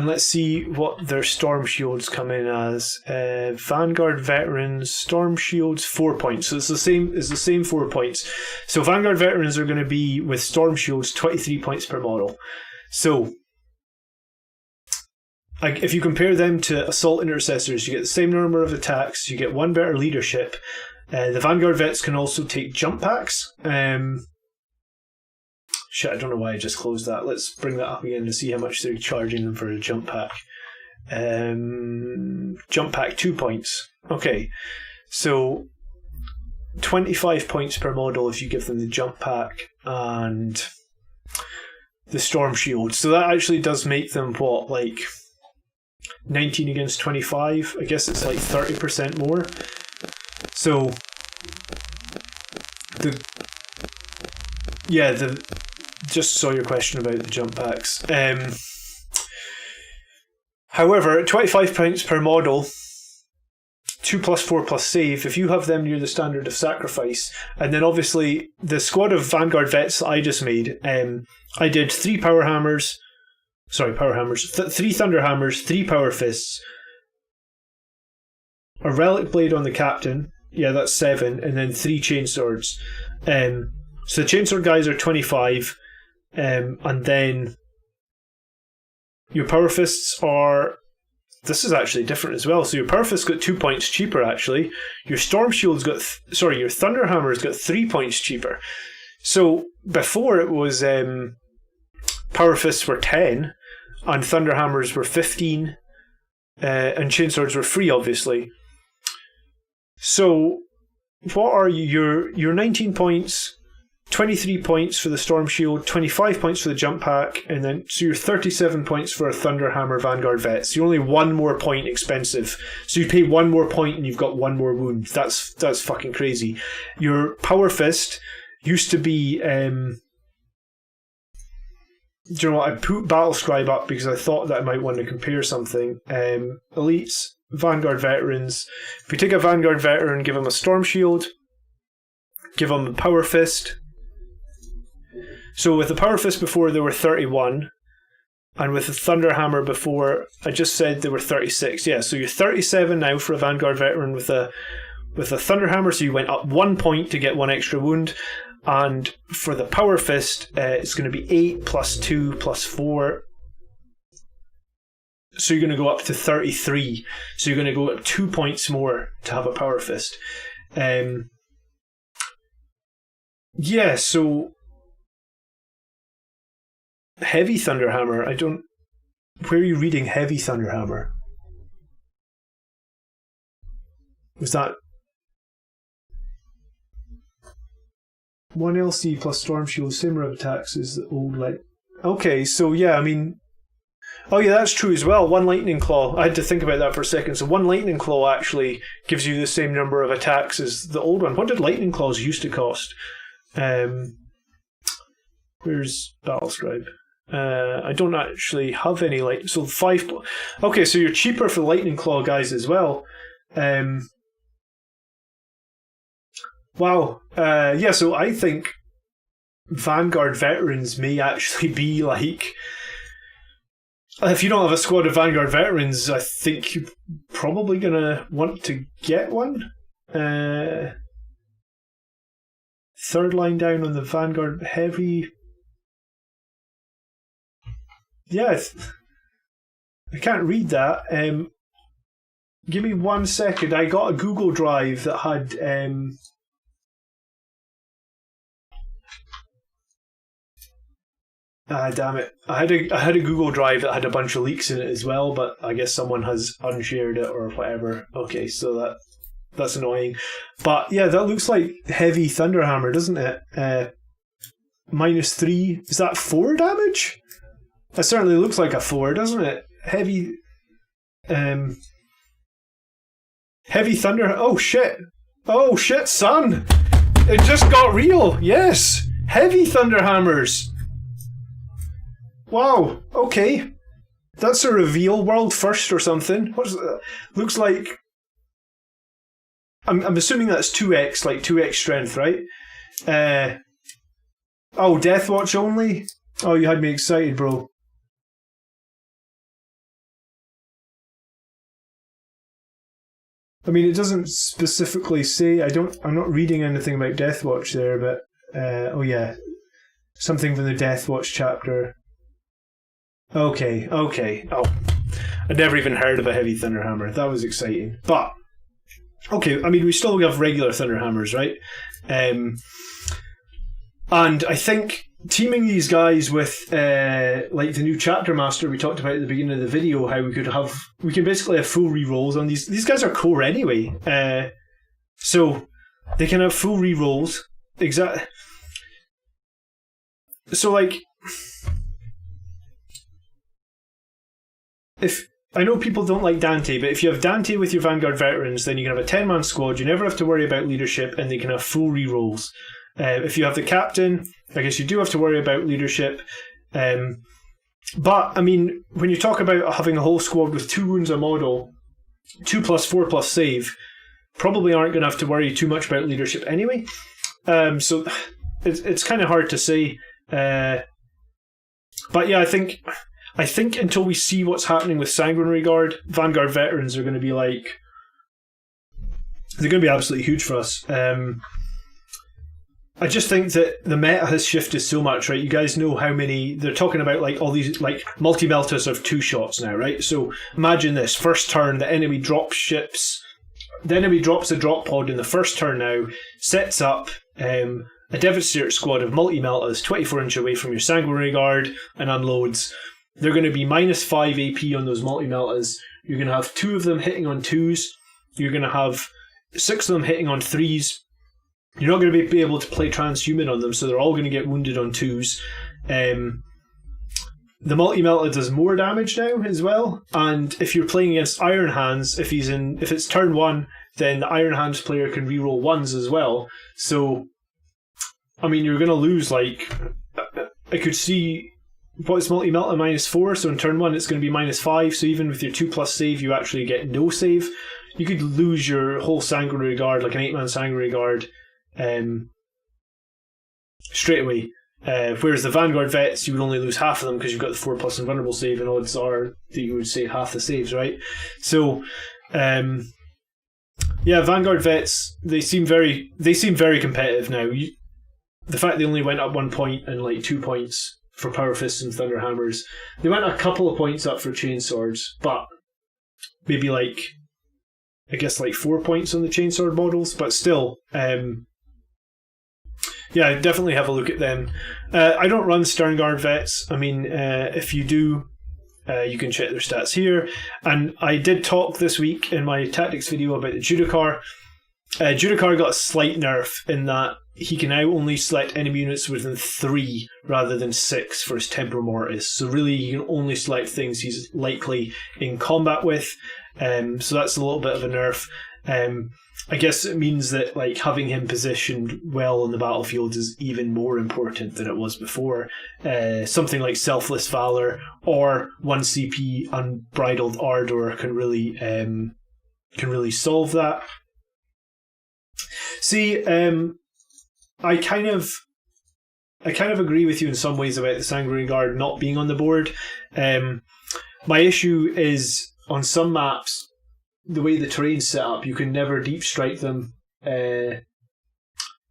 let's see what their Storm Shields come in as. Vanguard veterans Storm Shields 4 points. So it's the same 4 points. So Vanguard veterans are going to be with Storm Shields 23 points per model. So if you compare them to Assault Intercessors, you get the same number of attacks, you get one better leadership. The Vanguard vets can also take jump packs. Shit, I don't know why I just closed that. Let's bring that up again to see how much they're charging them for a jump pack. Jump pack 2 points. Okay, so 25 points per model if you give them the jump pack and the Storm Shield. So that actually does make them, what, like 19 against 25? I guess it's like 30% more. So just saw your question about the jump packs. However, at 25 points per model, 2+, 4+ save, if you have them near the standard of sacrifice, and then obviously the squad of Vanguard vets that I just made, I did 3 Thunder Hammers, 3 Power Fists, a Relic Blade on the Captain, yeah, that's 7, and then 3 Chainswords. So the Chainsword guys are 25, and then your Power Fists are... This is actually different as well. So your Power Fists got 2 points cheaper, actually. Your Storm Shield's got... your Thunder Hammer's got 3 points cheaper. So before it was Power Fists were 10, and Thunder Hammers were 15, and Chainswords were free, obviously. So what are your 19 points... 23 points for the Storm Shield, 25 points for the jump pack, and then so you're 37 points for a Thunder Hammer Vanguard vet. So you're only 1 more point expensive. So you pay 1 more point and you've got 1 more wound. That's fucking crazy. Your Power Fist used to be... do you know what? I put Battle Scribe up because I thought that I might want to compare something. Elites, Vanguard Veterans. If you take a Vanguard Veteran, give him a Storm Shield, give him a Power Fist. So with the Power Fist before, they were 31, and with the Thunder Hammer before, I just said they were 36. Yeah, so you're 37 now for a Vanguard Veteran with a Thunder Hammer, so you went up 1 point to get 1 extra wound, and for the Power Fist, it's going to be 8 + 2 + 4. So you're going to go up to 33. So you're going to go up 2 points more to have a Power Fist. Yeah, so Heavy Thunder Hammer, where are you reading Heavy Thunder Hammer? Was that 1 LC plus Storm Shield, same amount of attacks as the old light? Okay, so yeah, I mean... Oh yeah, that's true as well. 1 Lightning Claw. I had to think about that for a second. So 1 Lightning Claw actually gives you the same number of attacks as the old one. What did Lightning Claws used to cost? Where's Battle Scribe? I don't actually have any light. So 5. Okay, so you're cheaper for the Lightning Claw guys as well. Wow. Yeah, so I think Vanguard Veterans may actually be like... If you don't have a squad of Vanguard Veterans, I think you're probably going to want to get one. Third line down on the Vanguard Heavy... Yeah, I can't read that. Give me 1 second. I got a Google Drive that had... damn it. I had a Google Drive that had a bunch of leaks in it as well, but I guess someone has unshared it or whatever. Okay, so that's annoying. But yeah, that looks like heavy Thunderhammer, doesn't it? -3. Is that 4 damage? That certainly looks like a 4, doesn't it? Heavy Thunder. Oh shit! Oh shit, son! It just got real. Yes, heavy Thunderhammers. Wow. Okay, that's a reveal, world first or something. What's that? Looks like. I'm assuming that's 2x, like 2x strength, right? Oh, Deathwatch only? Oh, you had me excited, bro. I mean, it doesn't specifically say. I'm not reading anything about Deathwatch there, but oh yeah, something from the Deathwatch chapter. Okay. Oh, I'd never even heard of a heavy Thunderhammer. That was exciting, but okay. I mean, we still have regular Thunderhammers, right? And I think teaming these guys with like the new chapter master we talked about at the beginning of the video, how we can basically have full rerolls on these. These guys are core anyway, so they can have full rerolls. Exactly. So like, if I know people don't like Dante, but if you have Dante with your Vanguard veterans, then you can have a 10-man squad. You never have to worry about leadership, and they can have full rerolls. If you have the captain, I guess you do have to worry about leadership. But, I mean, when you talk about having a whole squad with 2 wounds a model, 2+4+ save, probably aren't going to have to worry too much about leadership anyway. So it's kind of hard to say. But yeah, I think until we see what's happening with Sanguinary Guard, Vanguard veterans are going to be like... They're going to be absolutely huge for us. I just think that the meta has shifted so much, right? You guys know how many... They're talking about like all these like multi-meltas of 2 shots now, right? So imagine this. First turn, the enemy drops ships. The enemy drops a drop pod in the first turn now, sets up a Devastator squad of multi-meltas 24 inch away from your Sanguinary Guard and unloads. They're going to be -5 AP on those multi-meltas. You're going to have 2 of them hitting on 2s. You're going to have 6 of them hitting on 3s. You're not going to be able to play transhuman on them, so they're all going to get wounded on 2s. The multi-melta does more damage now as well, and if you're playing against Iron Hands, if it's turn 1, then the Iron Hands player can reroll 1s as well. So, I mean, you're going to lose, like... I could see... What's multi-melta? -4, so in turn 1 it's going to be -5, so even with your 2+ save, you actually get no save. You could lose your whole Sanguinary Guard, like an 8-man Sanguinary Guard, straight away. Whereas the Vanguard vets, you would only lose half of them because you've got the 4+ invulnerable save, and odds are that you would save half the saves, right? So, yeah, Vanguard vets, they seem very competitive now. The fact they only went up 1 point and like 2 points for Power Fists and Thunderhammers, they went a couple of points up for Chainswords, but maybe like, I guess like 4 points on the Chainsword models, but still, yeah, definitely have a look at them. I don't run Sternguard vets. I mean, if you do, you can check their stats here. And I did talk this week in my tactics video about the Judicar. Judicar got a slight nerf in that he can now only select enemy units within 3 rather than 6 for his Temporal Mortis. So really, he can only select things he's likely in combat with. So that's a little bit of a nerf. I guess it means that like having him positioned well on the battlefield is even more important than it was before. Something like Selfless Valor or 1 CP Unbridled Ardor can really solve that. See, I kind of agree with you in some ways about the Sanguinary Guard not being on the board. My issue is on some maps, the way the terrain's set up, you can never deep strike them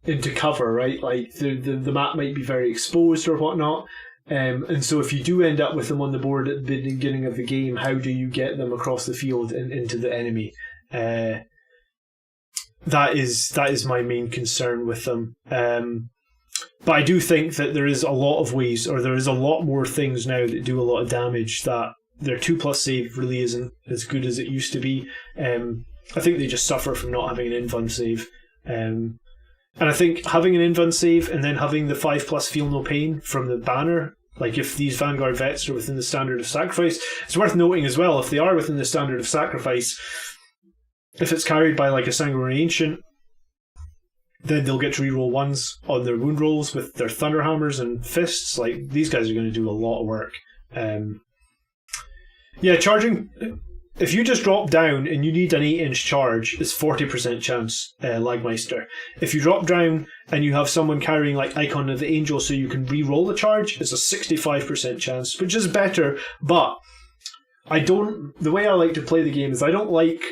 into cover, right? Like the map might be very exposed or whatnot, and so if you do end up with them on the board at the beginning of the game, how do you get them across the field and into the enemy? That is my main concern with them. But I do think that there is a lot of ways, or there is a lot more things now that do a lot of damage that their 2+ save really isn't as good as it used to be. I think they just suffer from not having an invuln save. And I think having an invuln save and then having the 5+ feel no pain from the banner, like if these Vanguard vets are within the standard of sacrifice, it's worth noting as well, if they are within the standard of sacrifice, if it's carried by like a Sanguinary Ancient, then they'll get to reroll 1s on their wound rolls with their Thunderhammers and Fists. Like, these guys are going to do a lot of work. Charging... If you just drop down and you need an 8-inch charge, it's 40% chance, Lagmeister. If you drop down and you have someone carrying like Icon of the Angel so you can re-roll the charge, it's a 65% chance, which is better, but the way I like to play the game is I don't like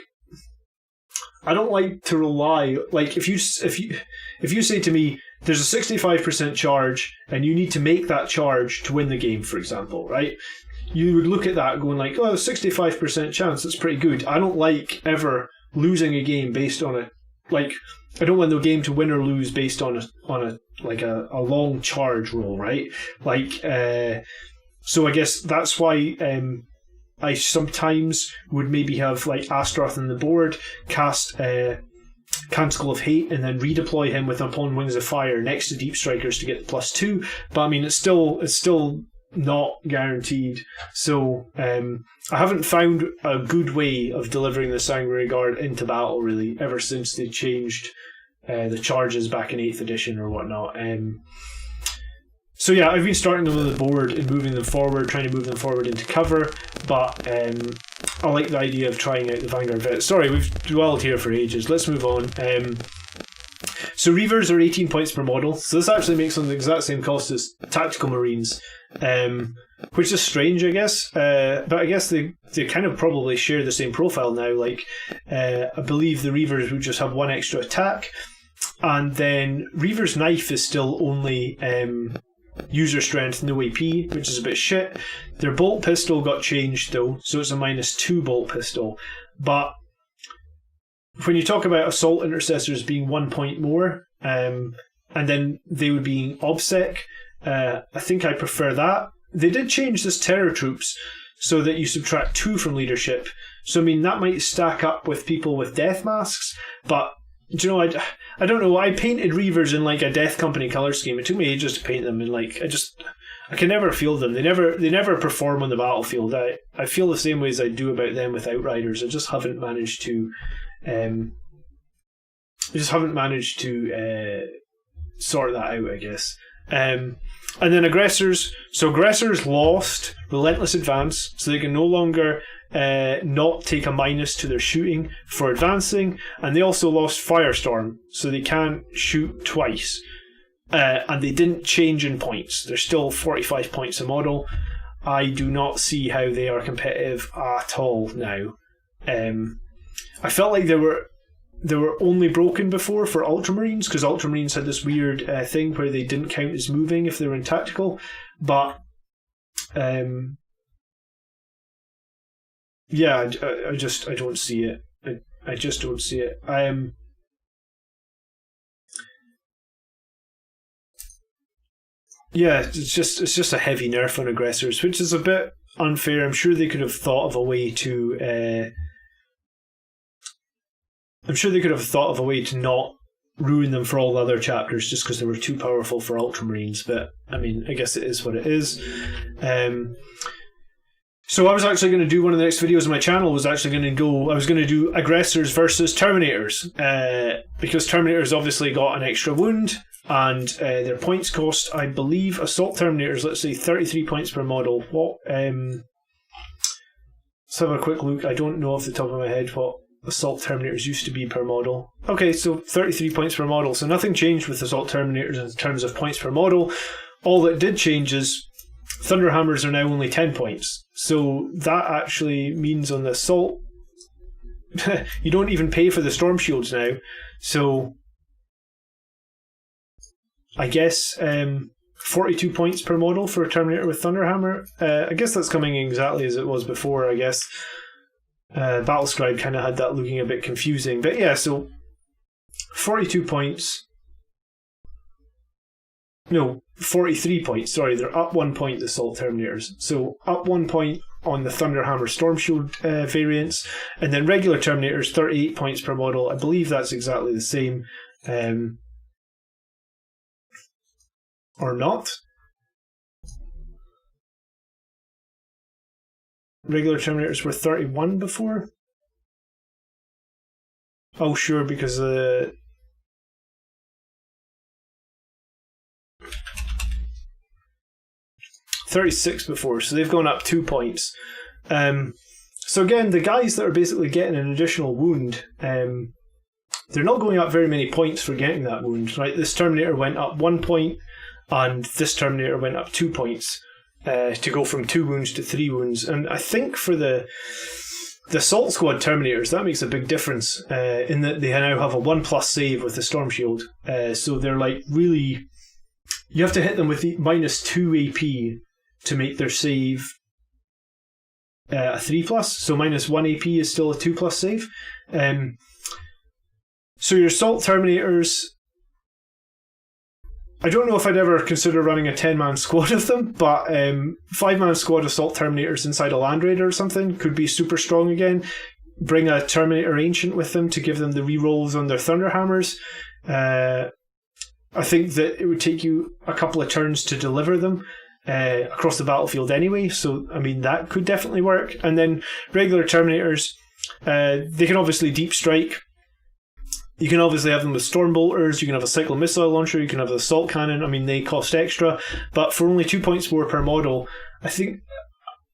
to rely, like if you say to me, there's a 65% charge and you need to make that charge to win the game, for example, right? You would look at that going like, oh, 65% chance, that's pretty good. I don't like ever losing a game based on I don't want the game to win or lose based on a long charge roll, right? So I guess that's why I sometimes would maybe have like Astaroth on the board, cast Canticle of Hate, and then redeploy him with Upon Wings of Fire next to Deep Strikers to get the +2. But I mean, it's still not guaranteed. So I haven't found a good way of delivering the Sanguinary Guard into battle really ever since they changed the charges back in 8th edition or whatnot. So yeah, I've been starting them on the board and moving them forward, trying to move them forward into cover, but I like the idea of trying out the Vanguard Vet. Sorry, we've dwelled here for ages. Let's move on. So Reavers are 18 points per model, so this actually makes them the exact same cost as Tactical Marines, which is strange, I guess. But I guess they kind of probably share the same profile now. Like, I believe the Reavers would just have 1 extra attack, and then Reaver's Knife is still only user strength, no AP, which is a bit shit. Their bolt pistol got changed though, so it's a -2 bolt pistol. But when you talk about assault intercessors being 1 point more, and then they would be OBSEC, I think I prefer that. They did change this Terror Troops so that you subtract 2 from leadership. So I mean that might stack up with people with death masks, but do you know, I don't know. I painted Reavers in like a Death Company color scheme. It took me ages to paint them, and like I can never feel them. They never perform on the battlefield. I feel the same way as I do about them with Outriders. I just haven't managed to sort that out, I guess. And then aggressors. So aggressors lost Relentless Advance, so they can no longer not take a minus to their shooting for advancing, and they also lost Firestorm, so they can't shoot twice. And they didn't change in points. They're still 45 points a model. I do not see how they are competitive at all now. I felt like they were only broken before for Ultramarines, because Ultramarines had this weird thing where they didn't count as moving if they were in tactical, but yeah, I don't see it. I just don't see it. Yeah, it's just a heavy nerf on aggressors, which is a bit unfair. I'm sure they could have thought of a way to. I'm sure they could have thought of a way to not ruin them for all the other chapters just because they were too powerful for Ultramarines. But I mean, I guess it is what it is. So I was actually going to do one of the next videos on my channel. I was going to do aggressors versus Terminators, because Terminators obviously got an extra wound, and their points cost, I believe, Assault Terminators, let's say 33 points per model. What? Let's have a quick look. I don't know off the top of my head what Assault Terminators used to be per model. Okay, so 33 points per model. So nothing changed with Assault Terminators in terms of points per model. All that did change is Thunderhammers are now only 10 points. So that actually means on the Assault, you don't even pay for the Storm Shields now. So I guess 42 points per model for a Terminator with Thunderhammer. I guess that's coming exactly as it was before, I guess. Battlescribe kind of had that looking a bit confusing. But yeah, so 42 points. No, 43 points. Sorry, they're up 1 point, the Assault Terminators. So up 1 point on the Thunderhammer Storm Shield variants. And then regular Terminators, 38 points per model. I believe that's exactly the same. Or not. Regular Terminators were 31 before. Oh, sure, because 36 before, so they've gone up 2 points. So again, the guys that are basically getting an additional wound, they're not going up very many points for getting that wound, right? This Terminator went up 1 point, and this Terminator went up 2 points to go from 2 wounds to 3 wounds. And I think for the Assault Squad Terminators, that makes a big difference in that they now have a 1+ save with the Storm Shield. So they're like really... You have to hit them with -2 AP to make their save a 3+. So -1 AP is still a 2+ save. So your Assault Terminators... I don't know if I'd ever consider running a 10-man squad of them, but 5-man squad Assault Terminators inside a Land Raider or something could be super strong again. Bring a Terminator Ancient with them to give them the rerolls on their Thunderhammers. I think that it would take you a couple of turns to deliver them across the battlefield anyway, so I mean that could definitely work. And then regular Terminators, they can obviously deep strike. You can obviously have them with Storm Bolters, you can have a Cyclone Missile Launcher, you can have an Assault Cannon. I mean, they cost extra, but for only 2 points more per model, I think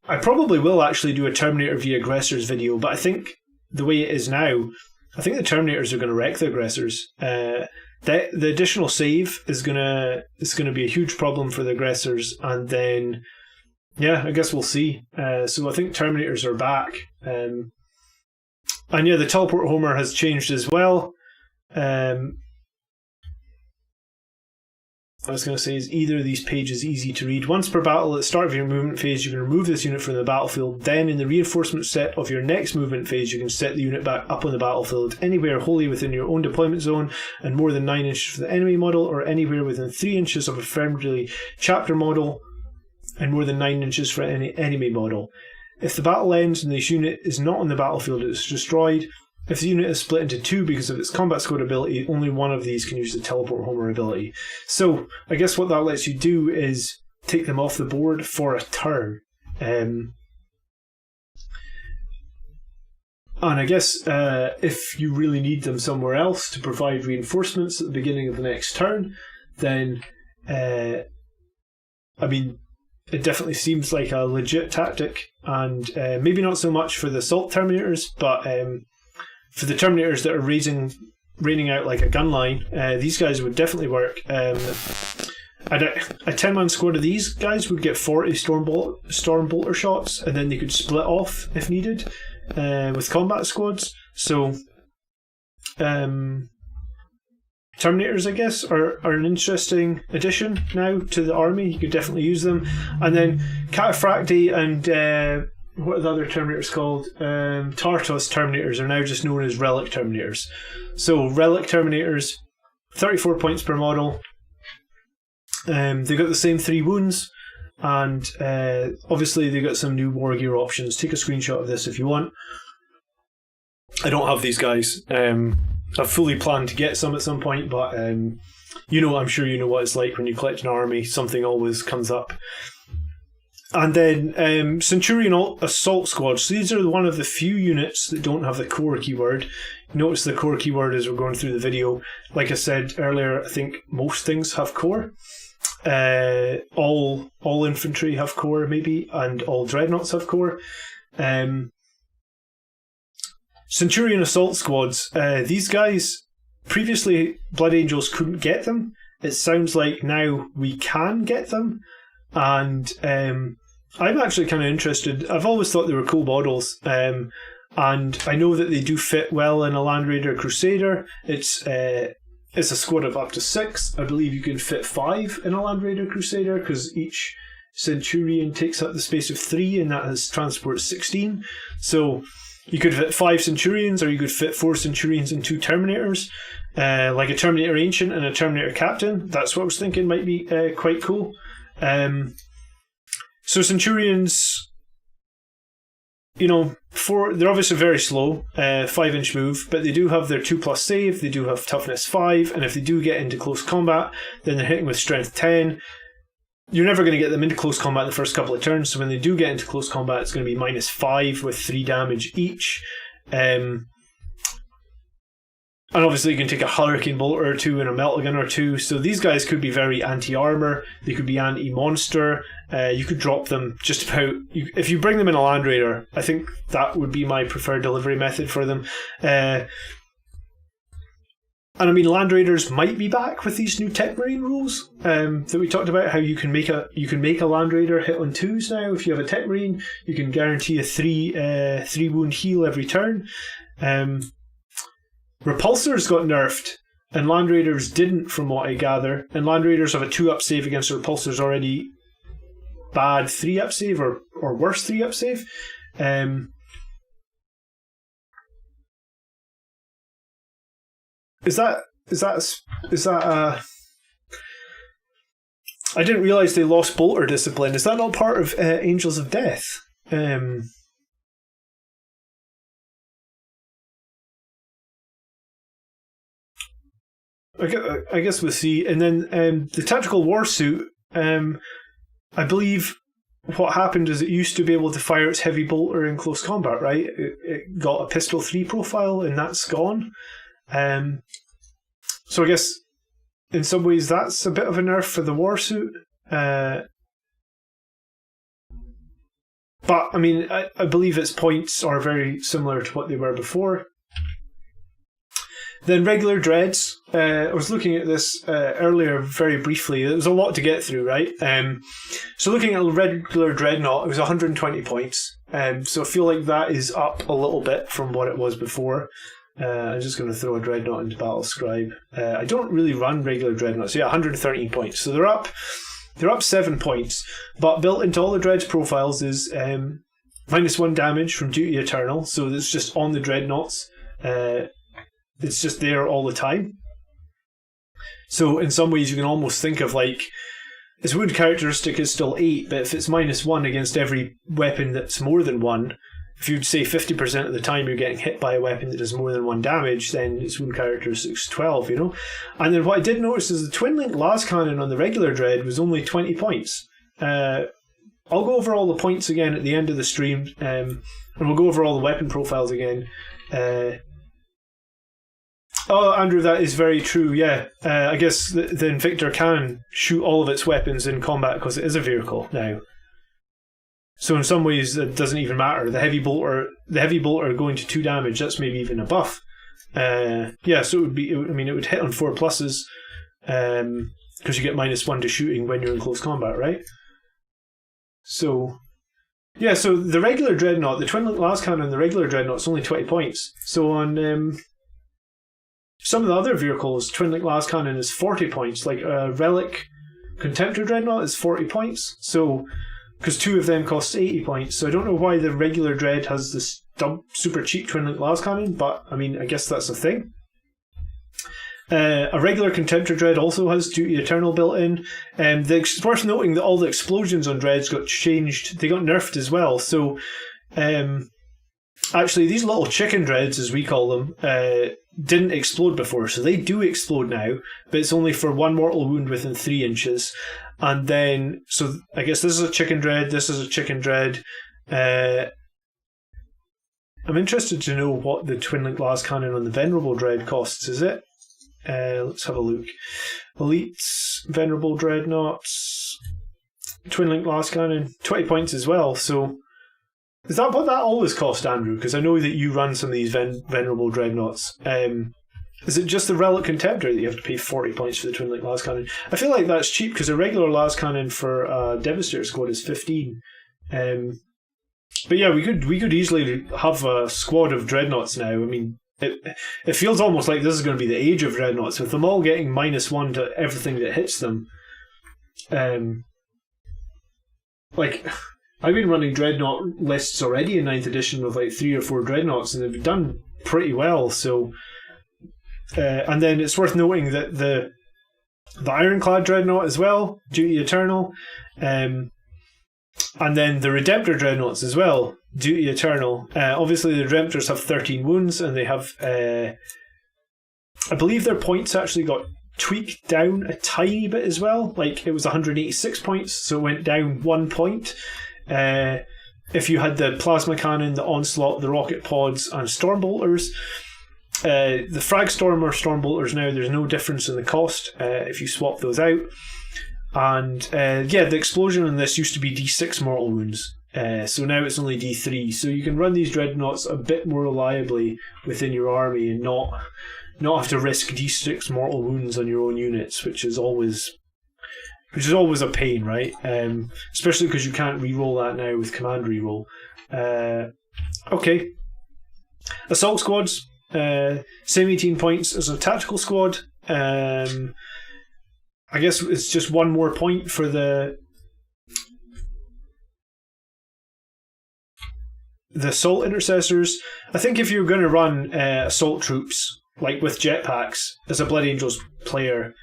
I probably will actually do a Terminator v Aggressors video, but I think the way it is now, I think the Terminators are going to wreck the Aggressors. The additional save is gonna be a huge problem for the Aggressors, and then yeah, I guess we'll see. So I think Terminators are back, and yeah, the Teleport Homer has changed as well. I was going to say, is either of these pages easy to read? Once per battle, at the start of your movement phase, you can remove this unit from the battlefield. Then, in the reinforcement set of your next movement phase, you can set the unit back up on the battlefield anywhere wholly within your own deployment zone and more than 9 inches for the enemy model, or anywhere within 3 inches of a friendly chapter model and more than 9 inches for any enemy model. If the battle ends and this unit is not on the battlefield, it is destroyed. If the unit is split into 2 because of its combat squad ability, only one of these can use the Teleport Homer ability. So, I guess what that lets you do is take them off the board for a turn. And I guess if you really need them somewhere else to provide reinforcements at the beginning of the next turn, then, I mean, it definitely seems like a legit tactic, and maybe not so much for the Assault Terminators, but for the Terminators that are raining out like a gun line, these guys would definitely work. A 10-man squad of these guys would get 40 Storm Bolter shots, and then they could split off if needed with combat squads. So Terminators, I guess, are an interesting addition now to the army. You could definitely use them. And then Cataphracti and what are the other Terminators called? Tartos Terminators are now just known as Relic Terminators. So Relic Terminators, 34 points per model. They got the same 3 wounds, and obviously they got some new war gear options. Take a screenshot of this if you want. I don't have these guys. I've fully planned to get some at some point, but I'm sure you know what it's like when you collect an army. Something always comes up. And then Centurion Assault Squad. So these are one of the few units that don't have the core keyword. Notice the core keyword as we're going through the video. Like I said earlier, I think most things have core. All infantry have core, maybe, and all dreadnoughts have core. Centurion Assault Squads. These guys, previously Blood Angels couldn't get them. It sounds like now we can get them. And I'm actually kind of interested. I've always thought they were cool models, and I know that they do fit well in a Land Raider Crusader. It's a squad of up to 6. I believe you can fit 5 in a Land Raider Crusader because each Centurion takes up the space of 3, and that has transport 16. So you could fit 5 Centurions, or you could fit 4 Centurions and 2 Terminators, like a Terminator Ancient and a Terminator Captain. That's what I was thinking might be quite cool. So Centurions, they're obviously very slow, 5-inch move, but they do have their 2+ save, they do have toughness 5, and if they do get into close combat, then they're hitting with strength 10. You're never going to get them into close combat the first couple of turns, so when they do get into close combat, it's going to be -5 with 3 damage each. And obviously you can take a Hurricane Bolt or 2 and a Meltagun or 2, so these guys could be very anti-armor, they could be anti-monster, you could drop them just about... if you bring them in a Land Raider, I think that would be my preferred delivery method for them. And I mean, Land Raiders might be back with these new Tech Marine rules that we talked about, how you can make a Land Raider hit on 2s now. If you have a Tech Marine, you can guarantee a 3 wound heal every turn. Repulsors got nerfed, and Land Raiders didn't, from what I gather. And Land Raiders have a 2-up save against Repulsors already. Bad 3-up save, or worse 3-up save. Is that I didn't realise they lost Bolter Discipline. Is that not part of Angels of Death? I guess we'll see. And then the Tactical War Suit, I believe what happened is it used to be able to fire its heavy bolter in close combat, right? It got a pistol 3 profile, and that's gone. So I guess in some ways that's a bit of a nerf for the War Suit. But I mean, I believe its points are very similar to what they were before. Then regular dreads. I was looking at this earlier very briefly. There was a lot to get through, right? So looking at a regular dreadnought, it was 120 points. So I feel like that is up a little bit from what it was before. I'm just going to throw a dreadnought into Battle Scribe. I don't really run regular dreadnoughts. So yeah, 113 points. So they're up 7 points. But built into all the dreads profiles is -1 damage from Duty Eternal. So it's just on the dreadnoughts. It's just there all the time. So in some ways you can almost think of like, its wound characteristic is still 8, but if it's -1 against every weapon that's more than 1, if you'd say 50% of the time you're getting hit by a weapon that does more than 1 damage, then its wound characteristic is 12, And then what I did notice is the Twin Link Las Cannon on the regular dread was only 20 points. I'll go over all the points again at the end of the stream, and we'll go over all the weapon profiles again. Oh, Andrew, that is very true, yeah. I guess the Invictor can shoot all of its weapons in combat because it is a vehicle now. So in some ways it doesn't even matter. The heavy bolter going to 2 damage, that's maybe even a buff. Yeah, so it would hit on 4 pluses, because you get -1 to shooting when you're in close combat, right? So yeah, so the regular dreadnought, the Twin Link Las Cannon, the regular dreadnought is only 20 points. So on some of the other vehicles, Twin Link Las Cannon is 40 points. Like a Relic Contemptor Dreadnought is 40 points. So, because 2 of them cost 80 points. So I don't know why the regular Dread has this super cheap Twin Link Las Cannon, but I mean, I guess that's a thing. A regular Contemptor Dread also has Duty Eternal built in. It's worth noting that all the explosions on Dreads got changed. They got nerfed as well. So, actually, these little chicken Dreads, as we call them, didn't explode before, so they do explode now, but it's only for 1 mortal wound within 3 inches. And then, so I guess this is a chicken dread, this is a chicken dread. I'm interested to know what the Twin Link Las Cannon on the Venerable Dread costs, is it? Let's have a look. Elites, Venerable Dreadnoughts, Twin Link Las Cannon, 20 points as well, so is that what that always cost, Andrew? Because I know that you run some of these Venerable Dreadnoughts. Is it just the Relic Contemptor that you have to pay 40 points for the Twin Link Las Cannon? I feel like that's cheap because a regular Las Cannon for Devastator squad is 15. But yeah, we could easily have a squad of Dreadnoughts now. I mean, it feels almost like this is going to be the age of Dreadnoughts, with them all getting -1 to everything that hits them. Like, I've been running Dreadnought lists already in 9th edition with like 3 or 4 Dreadnoughts, and they've done pretty well. So, and then it's worth noting that the Ironclad Dreadnought as well, Duty Eternal, and then the Redemptor Dreadnoughts as well, Duty Eternal. Obviously, the Redemptors have 13 wounds, and they have... I believe their points actually got tweaked down a tiny bit as well. Like, it was 186 points, so it went down 1 point. If you had the Plasma Cannon, the Onslaught, the Rocket Pods, and Stormbolters. The Fragstorm or Stormbolters now, there's no difference in the cost if you swap those out. And the explosion on this used to be D6 mortal wounds. So now it's only D3. So you can run these Dreadnoughts a bit more reliably within your army and not have to risk D6 mortal wounds on your own units, which is always a pain, right? Especially because you can't reroll that now with command reroll. Okay. Assault squads, same 18 points as a tactical squad. I guess it's just one more point for the assault intercessors. I think if you're going to run assault troops, like with jetpacks, as a Blood Angels player,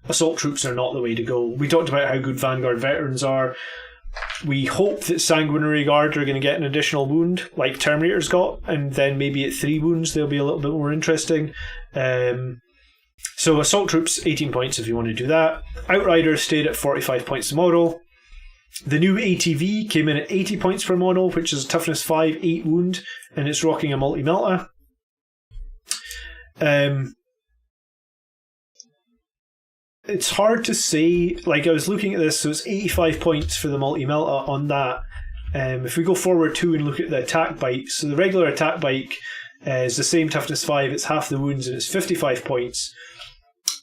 assault troops are not the way to go. We talked about how good Vanguard veterans are. We hope that Sanguinary Guard are going to get an additional wound, like Terminator's got, and then maybe at 3 wounds they'll be a little bit more interesting. So assault troops, 18 points if you want to do that. Outriders stayed at 45 points a model. The new ATV came in at 80 points per model, which is toughness 5, 8 wound, and it's rocking a multi-melta. It's hard to say. Like, I was looking at this, so it's 85 points for the multi-melta on that. If we go forward 2 and look at the attack bike, so the regular attack bike is the same toughness 5, it's half the wounds, and it's 55 points.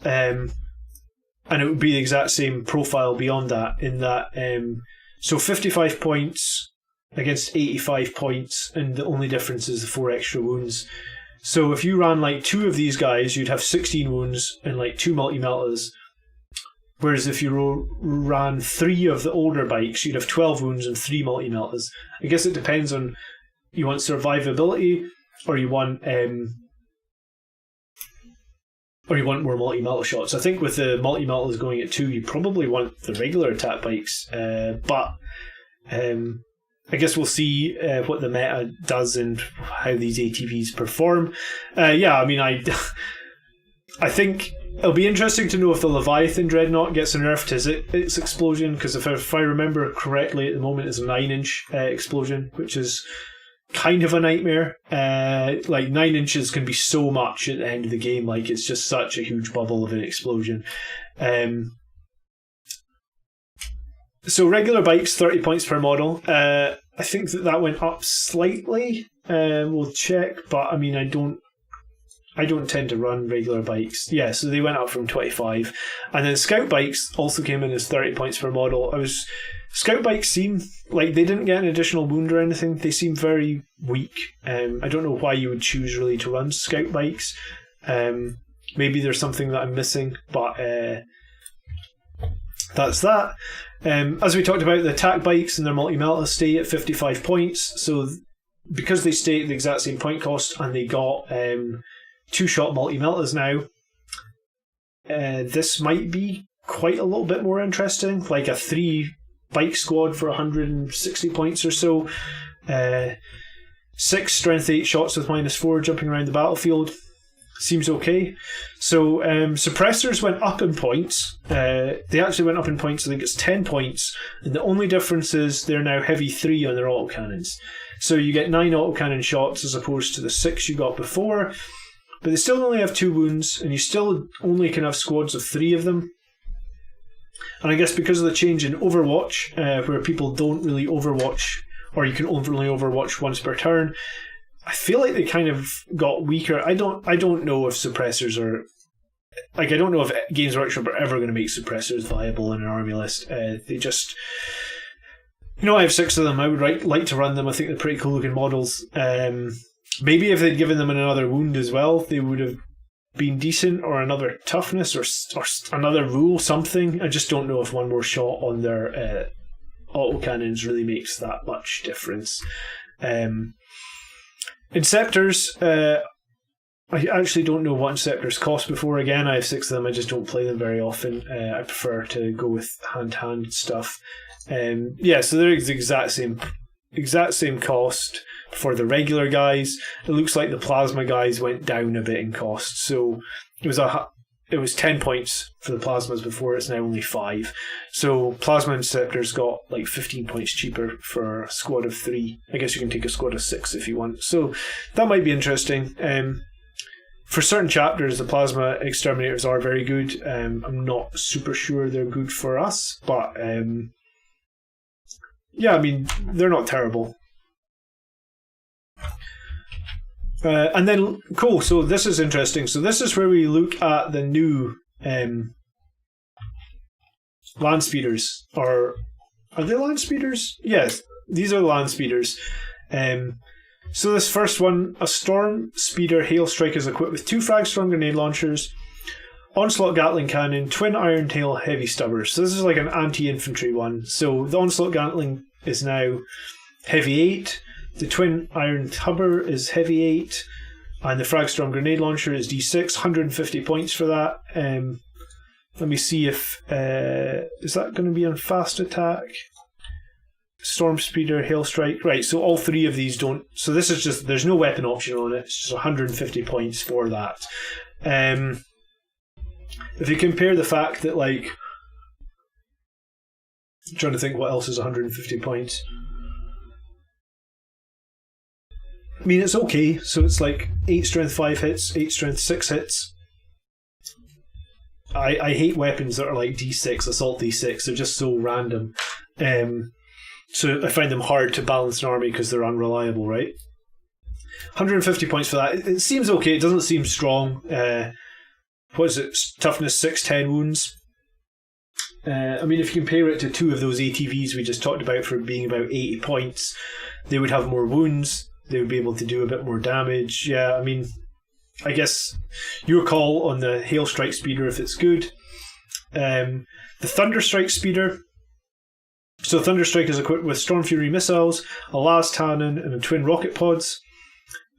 And it would be the exact same profile beyond that, in that so 55 points against 85 points, and the only difference is the 4 extra wounds. So if you ran like 2 of these guys, you'd have 16 wounds and like 2 multi-meltas. Whereas if you ran 3 of the older bikes, you'd have 12 wounds and 3 multi-meltas. I guess it depends on, you want survivability or you want more multi-melta shots. I think with the multi-meltas going at 2, you probably want the regular attack bikes. But I guess we'll see what the meta does and how these ATVs perform. I think it'll be interesting to know if the Leviathan Dreadnought gets nerfed as its explosion, because if I remember correctly, at the moment it's a 9-inch explosion, which is kind of a nightmare. Like 9 inches can be so much at the end of the game. Like, it's just such a huge bubble of an explosion. So regular bikes, 30 points per model. I think that went up slightly. We'll check, but I mean, I don't tend to run regular bikes. Yeah, so they went up from 25. And then scout bikes also came in as 30 points per model. Scout bikes seem like they didn't get an additional wound or anything. They seem very weak. I don't know why you would choose really to run scout bikes. Maybe there's something that I'm missing, but that's that. As we talked about, the attack bikes and their multi-melta stay at 55 points. So because they stay at the exact same point cost and they got 2-shot multi-meltas now, this might be quite a little bit more interesting. Like a 3-bike squad for 160 points or so. 6 strength 8 shots with -4 jumping around the battlefield. Seems okay. So suppressors went up in points. They actually went up in points. I think it's 10 points. And the only difference is they're now heavy 3 on their autocannons. So you get 9 autocannon shots as opposed to the 6 you got before. But they still only have 2 wounds, and you still only can have squads of 3 of them. And I guess because of the change in Overwatch, where people don't really Overwatch, or you can only Overwatch once per turn, I feel like they kind of got weaker. I don't know if suppressors are... Like, I don't know if Games Workshop are ever going to make suppressors viable in an army list. They just... I have 6 of them. I would like to run them. I think they're pretty cool looking models. Maybe if they'd given them another wound as well, they would have been decent, or another toughness, or another rule, something. I just don't know if one more shot on their autocannons really makes that much difference. Inceptors, I actually don't know what Inceptors cost before. Again, I have 6 of them. I just don't play them very often. I prefer to go with hand-to-hand stuff. So they're the exact same exact same cost for the regular guys. It looks like the plasma guys went down a bit in cost. So it was 10 points for the plasmas before, it's now only 5. So Plasma Interceptor's got like 15 points cheaper for a squad of 3. I guess you can take a squad of 6 if you want. So that might be interesting. For certain chapters, the Plasma Exterminators are very good. I'm not super sure they're good for us, but yeah, I mean, they're not terrible. And then, cool, so this is interesting. So this is where we look at the new land speeders. Are they land speeders? Yes, these are land speeders. So this first one, a Storm Speeder Hail Strike is equipped with 2 Fragstorm grenade launchers, Onslaught Gatling Cannon, Twin Iron Tail Heavy Stubbers. So this is like an anti-infantry one. So the Onslaught Gatling is now Heavy 8, the Twin Iron Tubber is Heavy 8, and the Fragstorm Grenade Launcher is D6, 150 points for that. Let me see if... is that going to be on fast attack? Storm Speeder, Hail Strike. Right, so all 3 of these don't... So this is just... There's no weapon option on it. It's just 150 points for that. If you compare the fact that, like... I'm trying to think what else is 150 points. I mean, it's okay. So it's like 8 strength 5 hits, 8 strength 6 hits. I hate weapons that are like D6, assault D6. They're just so random. So I find them hard to balance an army because they're unreliable, right? 150 points for that. It seems okay. It doesn't seem strong. What is it? Toughness 6, 10 wounds. I mean, if you compare it to 2 of those ATVs we just talked about for being about 80 points, they would have more wounds. They would be able to do a bit more damage. Yeah, I mean, I guess your call on the Hail Strike Speeder if it's good. The Thunder Strike Speeder. So Thunder Strike is equipped with Storm Fury missiles, a Las Cannon, and a twin rocket pods.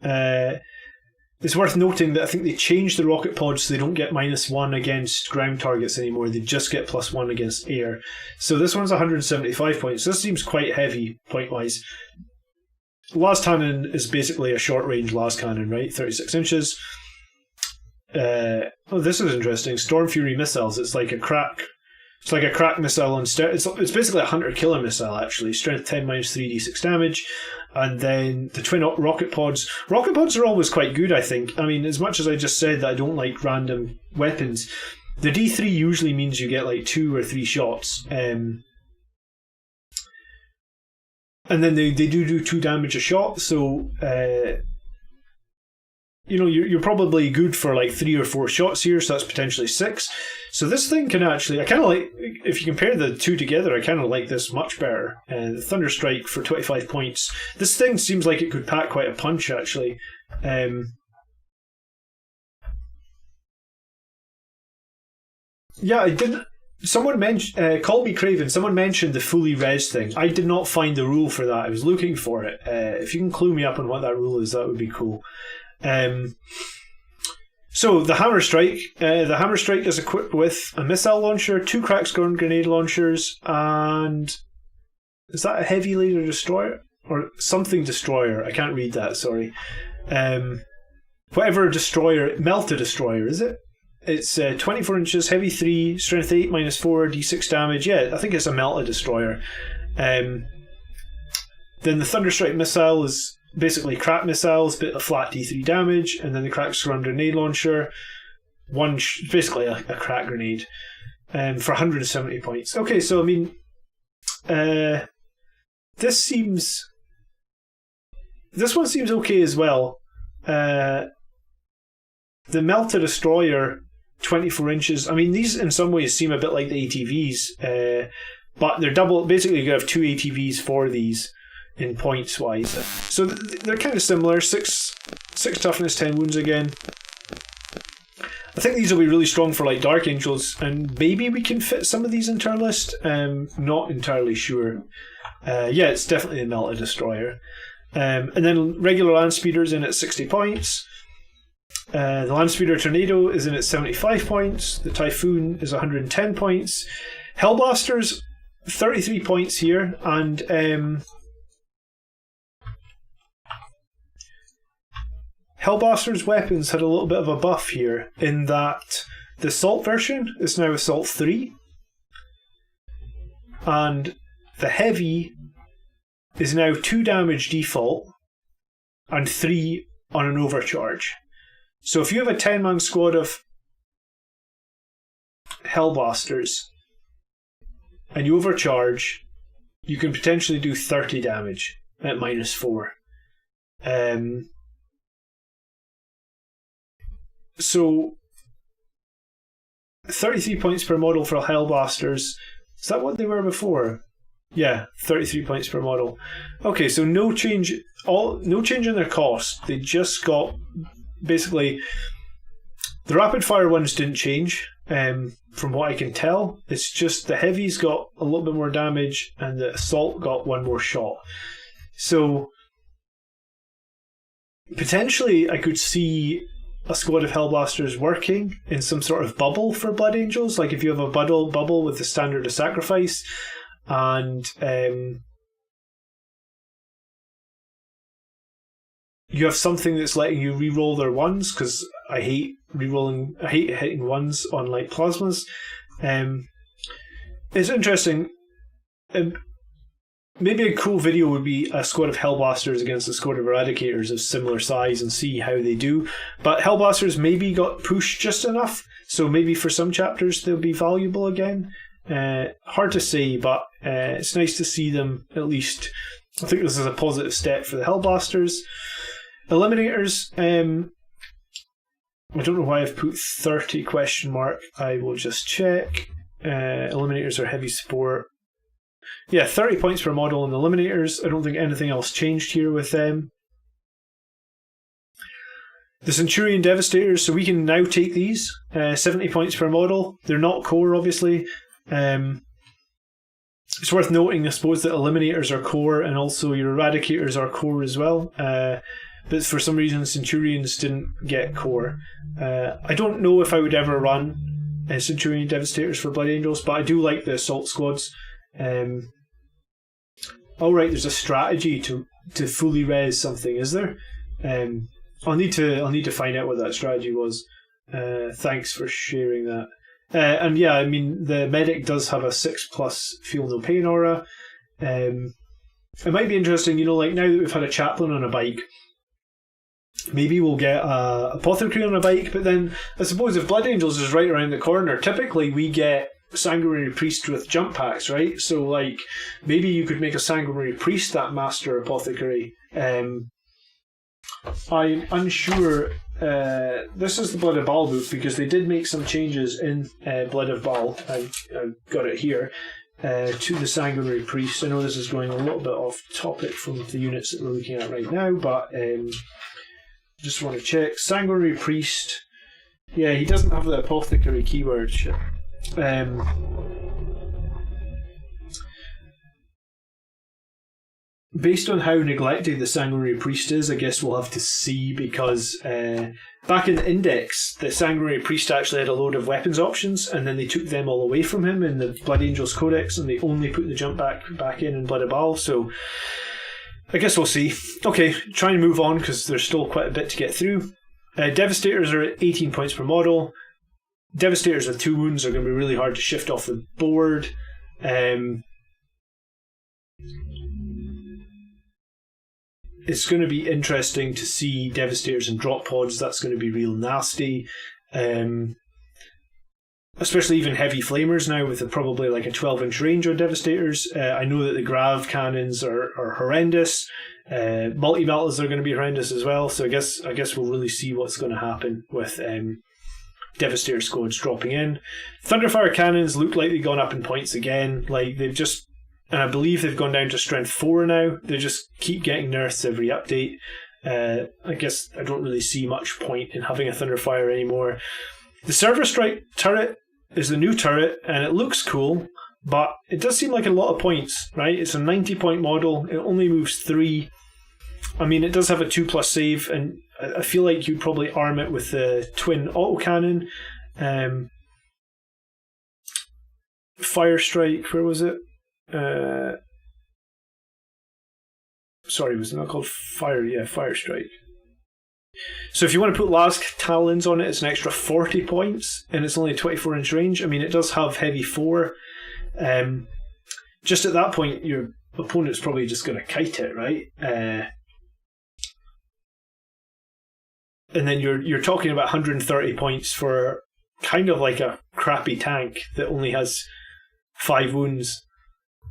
It's worth noting that I think they changed the rocket pods so they don't get -1 against ground targets anymore. They just get +1 against air. So this one's 175 points. This seems quite heavy point-wise. Las Cannon is basically a short-range Las Cannon, right? 36 inches. Oh, this is interesting. Storm Fury missiles. It's like a crack. It's like a crack missile on it's basically a hunter killer missile actually. Strength 10 minus 3d6 damage, and then the twin rocket pods. Rocket pods are always quite good, I think. I mean, as much as I just said that I don't like random weapons, the D3 usually means you get like 2 or 3 shots. And then they do 2 damage a shot, so you know, you're probably good for like 3 or 4 shots here, so that's potentially 6. So this thing can actually, I kind of like, if you compare the 2 together, I kind of like this much better. The Thunder Strike for 25 points. This thing seems like it could pack quite a punch, actually. Yeah, I didn't. Someone mentioned, Colby Craven, someone mentioned the fully res thing. I did not find the rule for that. I was looking for it. If you can clue me up on what that rule is, that would be cool. So the Hammer Strike. The Hammer Strike is equipped with a missile launcher, 2 Crackscorn grenade launchers, and is that a heavy laser destroyer? Or something destroyer. I can't read that, sorry. Whatever destroyer, Melta destroyer, is it? It's 24 inches, heavy 3, strength 8, -4, d6 damage. Yeah, I think it's a Melta destroyer. Then the Thunder Strike missile is basically crack missiles, but a flat d3 damage, and then the Crackscorn grenade launcher, basically a crack grenade, for 170 points. Okay, so I mean, this one seems okay as well. The Melta destroyer, 24 inches. I mean, these in some ways seem a bit like the ATVs, but they're double. Basically, you have 2 ATVs for these in points wise. So they're kind of similar. 6 toughness, 10 wounds again. I think these will be really strong for like Dark Angels, and maybe we can fit some of these into our list. Not entirely sure. Yeah, it's definitely a Melta destroyer. And then regular land speeders in at 60 points. The Landspeeder Tornado is in at 75 points. The Typhoon is 110 points. Hellblasters, 33 points here, and Hellblaster's weapons had a little bit of a buff here, in that the Assault version is now Assault 3, and the Heavy is now 2 damage default and 3 on an overcharge. So if you have a 10-man squad of Hellblasters and you overcharge, you can potentially do 30 damage at -4. So 33 points per model for Hellblasters. Is that what they were before? Yeah, 33 points per model. Okay, so no change in their cost. They just got, basically, the rapid fire ones didn't change, from what I can tell. It's just the Heavy's got a little bit more damage and the Assault got 1 more shot. So potentially I could see a squad of Hellblasters working in some sort of bubble for Blood Angels. Like if you have a bubble with the standard of sacrifice, and you have something that's letting you re-roll their ones, because I hate hitting ones on like plasmas. It's interesting. Maybe a cool video would be a squad of Hellblasters against a squad of Eradicators of similar size and see how they do. But Hellblasters maybe got pushed just enough, so maybe for some chapters they'll be valuable again. Hard to say, but it's nice to see them at least. I think this is a positive step for the Hellblasters. Eliminators, I don't know why I've put 30 ? I will just check. Eliminators are heavy support. Yeah, 30 points per model in the Eliminators. I don't think anything else changed here with them. The Centurion Devastators, so we can now take these. 70 points per model. They're not core, obviously. It's worth noting, I suppose, that Eliminators are core and also your Eradicators are core as well. But for some reason, Centurions didn't get core. I don't know if I would ever run Centurion Devastators for Blood Angels, but I do like the Assault Squads. Alright, there's a strategy to fully res something, is there? I'll need to find out what that strategy was. Thanks for sharing that. And yeah, I mean, the medic does have a 6+ feel no pain aura. It might be interesting, like now that we've had a chaplain on a bike, maybe we'll get a apothecary on a bike, but then I suppose if Blood Angels is right around the corner, typically we get Sanguinary Priest with jump packs, right? So like maybe you could make a Sanguinary Priest that master apothecary. I'm unsure. This is the Blood of Baal book, because they did make some changes in Blood of Baal. I've got it here. To the Sanguinary Priest. I know this is going a little bit off topic from the units that we're looking at right now, but just want to check. Sanguinary Priest. Yeah, he doesn't have the apothecary keyword. Based on how neglected the Sanguinary Priest is, I guess we'll have to see, because back in the Index, the Sanguinary Priest actually had a load of weapons options, and then they took them all away from him in the Blood Angels Codex, and they only put the jump back in Blood of Baal, so I guess we'll see. Okay, try and move on, because there's still quite a bit to get through. Devastators are at 18 points per model. Devastators with 2 wounds are going to be really hard to shift off the board. It's going to be interesting to see Devastators and drop pods. That's going to be real nasty. Especially even heavy flamers now with probably like a 12-inch range on Devastators. I know that the grav cannons are horrendous. Multi-metals are going to be horrendous as well. So I guess we'll really see what's going to happen with Devastator squads dropping in. Thunderfire cannons look like they've gone up in points again. Like they've just, and I believe they've gone down to strength 4 now. They just keep getting nerfs every update. I guess I don't really see much point in having a Thunderfire anymore. The Server Strike turret is the new turret, and it looks cool, but it does seem like a lot of points, right? It's a 90-point model. It only moves 3. I mean, it does have a 2+ save, and I feel like you'd probably arm it with the twin autocannon. Fire Strike, where was it? Sorry, was it not called Fire? Yeah, Fire Strike. So if you want to put las talons on it, it's an extra 40 points, and it's only a 24-inch range. I mean, it does have heavy 4. Just at that point, your opponent's probably just going to kite it, right? And then you're talking about 130 points for kind of like a crappy tank that only has 5 wounds.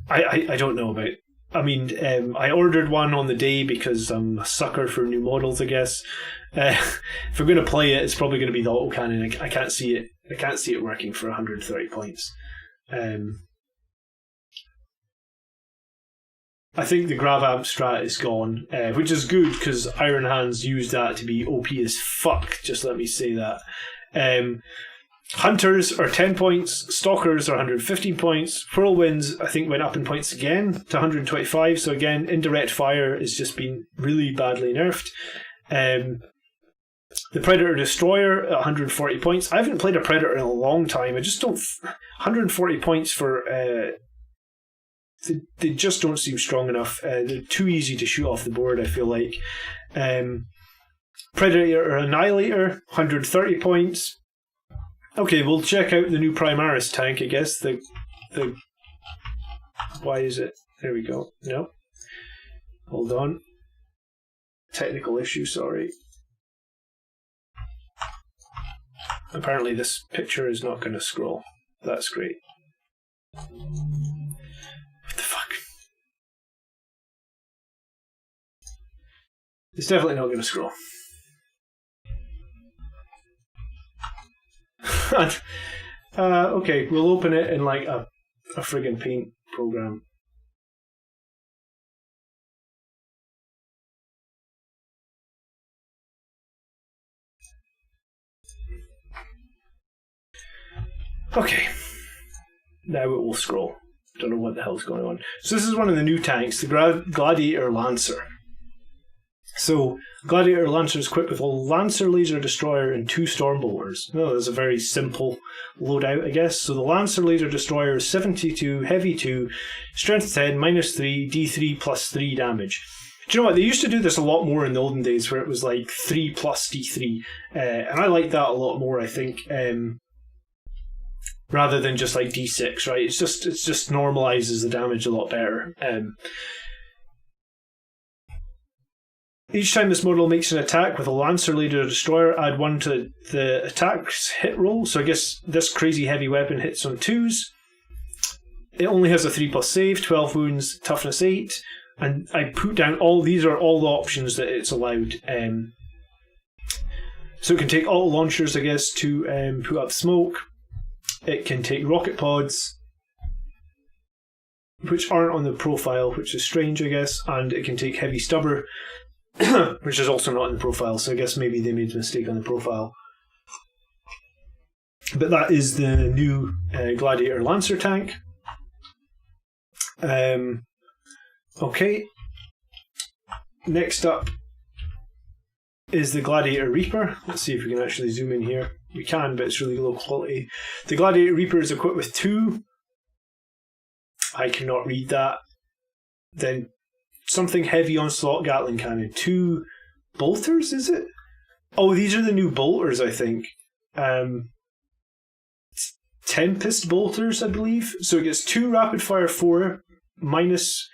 I don't know about. I mean, I ordered one on the day because I'm a sucker for new models, I guess. If we're going to play it, it's probably going to be the autocannon. I can't see it. I can't see it working for 130 points. I think the Grav Amp strat is gone, which is good because Iron Hands used that to be OP as fuck. Just let me say that. Hunters are 10 points, Stalkers are 115 points, Whirlwinds I think went up in points again to 125, so again, indirect fire has just been really badly nerfed. The Predator Destroyer at 140 points. I haven't played a Predator in a long time. I just don't... 140 points for... They just don't seem strong enough. They're too easy to shoot off the board, I feel like. Predator Annihilator, 130 points. Okay, we'll check out the new Primaris tank, I guess. The why is it? There we go. No. Hold on. Technical issue, sorry. Apparently this picture is not going to scroll. That's great. What the fuck? It's definitely not going to scroll. Okay, we'll open it in like a friggin' paint program. Okay, now it will scroll. Don't know what the hell's going on. So this is one of the new tanks, the Gladiator Lancer. So, Gladiator Lancer is equipped with a Lancer Laser Destroyer and 2 Stormbolters. Well, that's a very simple loadout, I guess. So the Lancer Laser Destroyer is 72, Heavy 2, Strength 10, -3, D3 plus 3 damage. Do you know what? They used to do this a lot more in the olden days where it was like 3 plus D3. And I like that a lot more, I think. Rather than just like D6, right? It just normalizes the damage a lot better. Each time this model makes an attack with a Lancer Laser Destroyer, add 1 to the attack's hit roll. So I guess this crazy heavy weapon hits on 2s. It only has a 3+ save, 12 wounds, toughness 8. And I put down these are all the options that it's allowed. So it can take auto launchers, I guess, to put up smoke. It can take rocket pods, which aren't on the profile, which is strange, I guess. And it can take heavy stubber, which is also not in the profile, so I guess maybe they made a mistake on the profile. But that is the new Gladiator Lancer tank. Okay. Next up is the Gladiator Reaper. Let's see if we can actually zoom in here. We can, but it's really low quality. The Gladiator Reaper is equipped with 2. I cannot read that. Then something heavy onslaught Gatling cannon. 2 bolters, is it? Oh, these are the new bolters, I think. Tempest bolters, I believe. So it gets 2 rapid fire 4 minus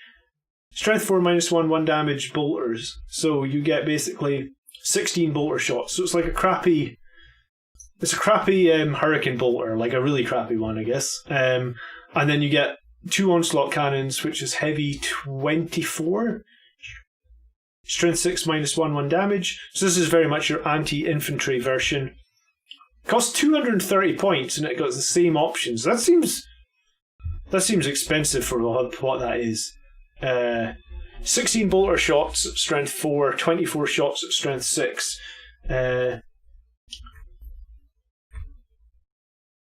strength 4 -1 1 damage bolters. So you get basically 16 bolter shots. So it's like a crappy Hurricane bolter, like a really crappy one, I guess. And then you get 2 onslaught cannons, which is heavy 24, strength 6 -1 1 damage. So this is very much your anti-infantry version. Costs 230 points, and it got the same options. That seems expensive for what that is. 16 bolter shots at strength 4, 24 shots at strength 6.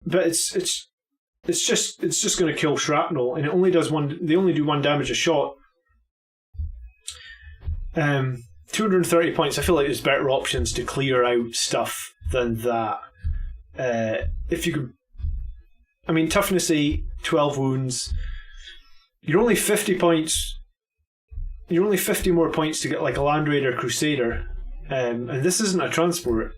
But it's just going to kill shrapnel, and it only does one. They only do 1 damage a shot. 230 points. I feel like there's better options to clear out stuff than that. If you could, I mean, toughness 8, 12 wounds. You're only 50 points. You're only 50 more points to get like a Land Raider Crusader. and this isn't a transport,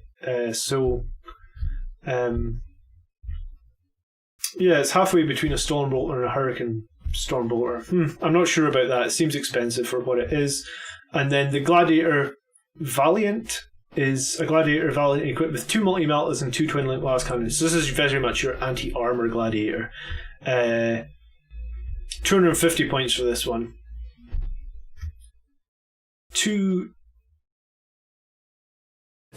yeah, it's halfway between a Stormbolter and a Hurricane Stormbolter. I'm not sure about that. It seems expensive for what it is. And then the Gladiator Valiant is a Gladiator Valiant equipped with 2 multi-meltas and 2 twin-link las cannons. So this is very much your anti-armor Gladiator. 250 points for this one. The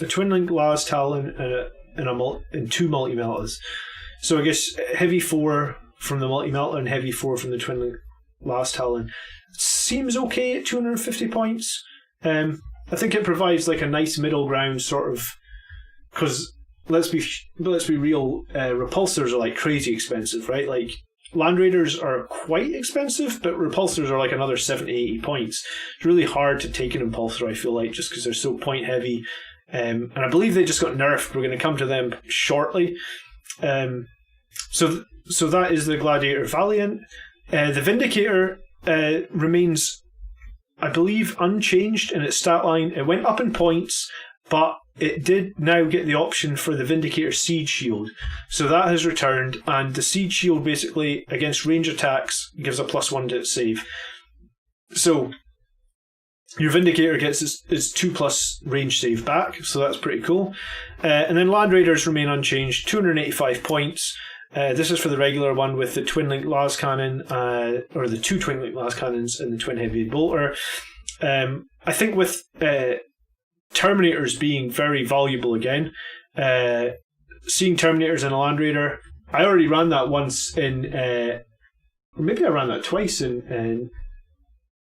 twin-link las Talon and 2 multi-meltas. So I guess heavy 4 from the multi-melta and heavy 4 from the twin-link las Talon seems okay at 250 points. I think it provides like a nice middle ground sort of, because let's be real, repulsors are like crazy expensive, right? Like Land Raiders are quite expensive, but repulsors are like another 70, 80 points. It's really hard to take an impulsor, I feel like, just because they're so point heavy. And I believe they just got nerfed. We're going to come to them shortly. So that is the Gladiator Valiant. The Vindicator remains, I believe, unchanged in its stat line. It went up in points, but it did now get the option for the Vindicator Siege Shield. So that has returned, and the Siege Shield basically, against range attacks, gives a +1 to its save. So your Vindicator gets its 2+ range save back, so that's pretty cool. And then Land Raiders remain unchanged, 285 points. This is for the regular one with the twin-link las cannon, or the 2 twin-link las cannons and the twin-heavy bolter. I think with Terminators being very valuable again, seeing Terminators in a Land Raider, I already ran that once in, or maybe I ran that twice in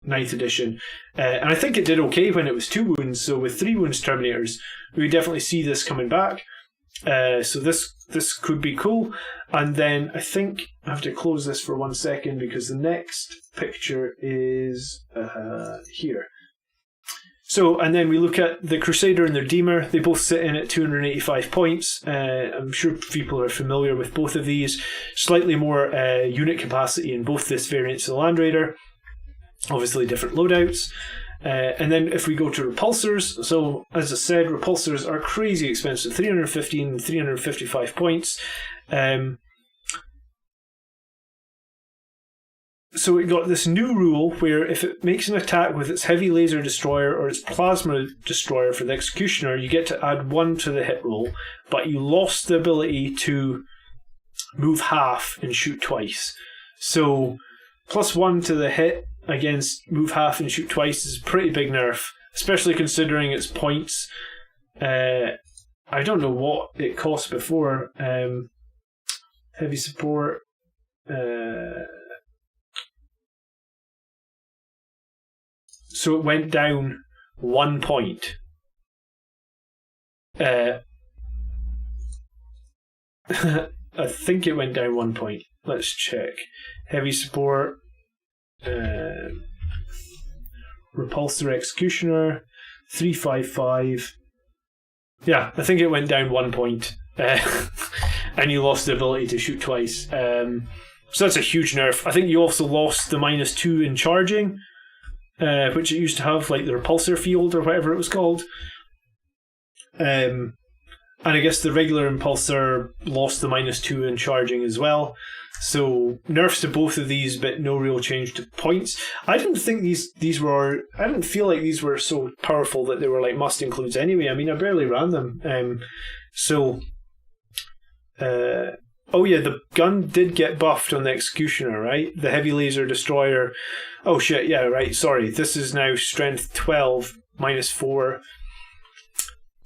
9th edition, and I think it did okay when it was 2 wounds. So with 3 wounds Terminators, we definitely see this coming back. So this could be cool. And then I think I have to close this for 1 second because the next picture is here. So, and then we look at the Crusader and the Redeemer. They both sit in at 285 points. I'm sure people are familiar with both of these. Slightly more unit capacity in both this variants of the Land Raider. Obviously different loadouts. And then if we go to repulsors, so as I said, repulsors are crazy expensive, 315 and 355 points. So it got this new rule where if it makes an attack with its heavy laser destroyer or its plasma destroyer for the executioner, you get to add 1 to the hit roll, but you lost the ability to move half and shoot twice. So +1 to the hit against move half and shoot twice is a pretty big nerf, especially considering its points. I don't know what it cost before. Heavy support. So it went down 1 point. I think it went down 1 point. Let's check. Heavy support. Repulsor Executioner 355. Yeah, I think it went down 1 point. And you lost the ability to shoot twice. So that's a huge nerf. I think you also lost the -2 in charging, which it used to have, like the repulsor field or whatever it was called. And I guess the regular impulsor lost the -2 in charging as well. So nerfs to both of these, but no real change to points. I didn't think these were. I didn't feel like these were so powerful that they were like must includes anyway. I mean, I barely ran them. Oh yeah, the gun did get buffed on the Executioner, right? The heavy laser destroyer. Oh shit, yeah, right. Sorry, this is now strength 12 -4.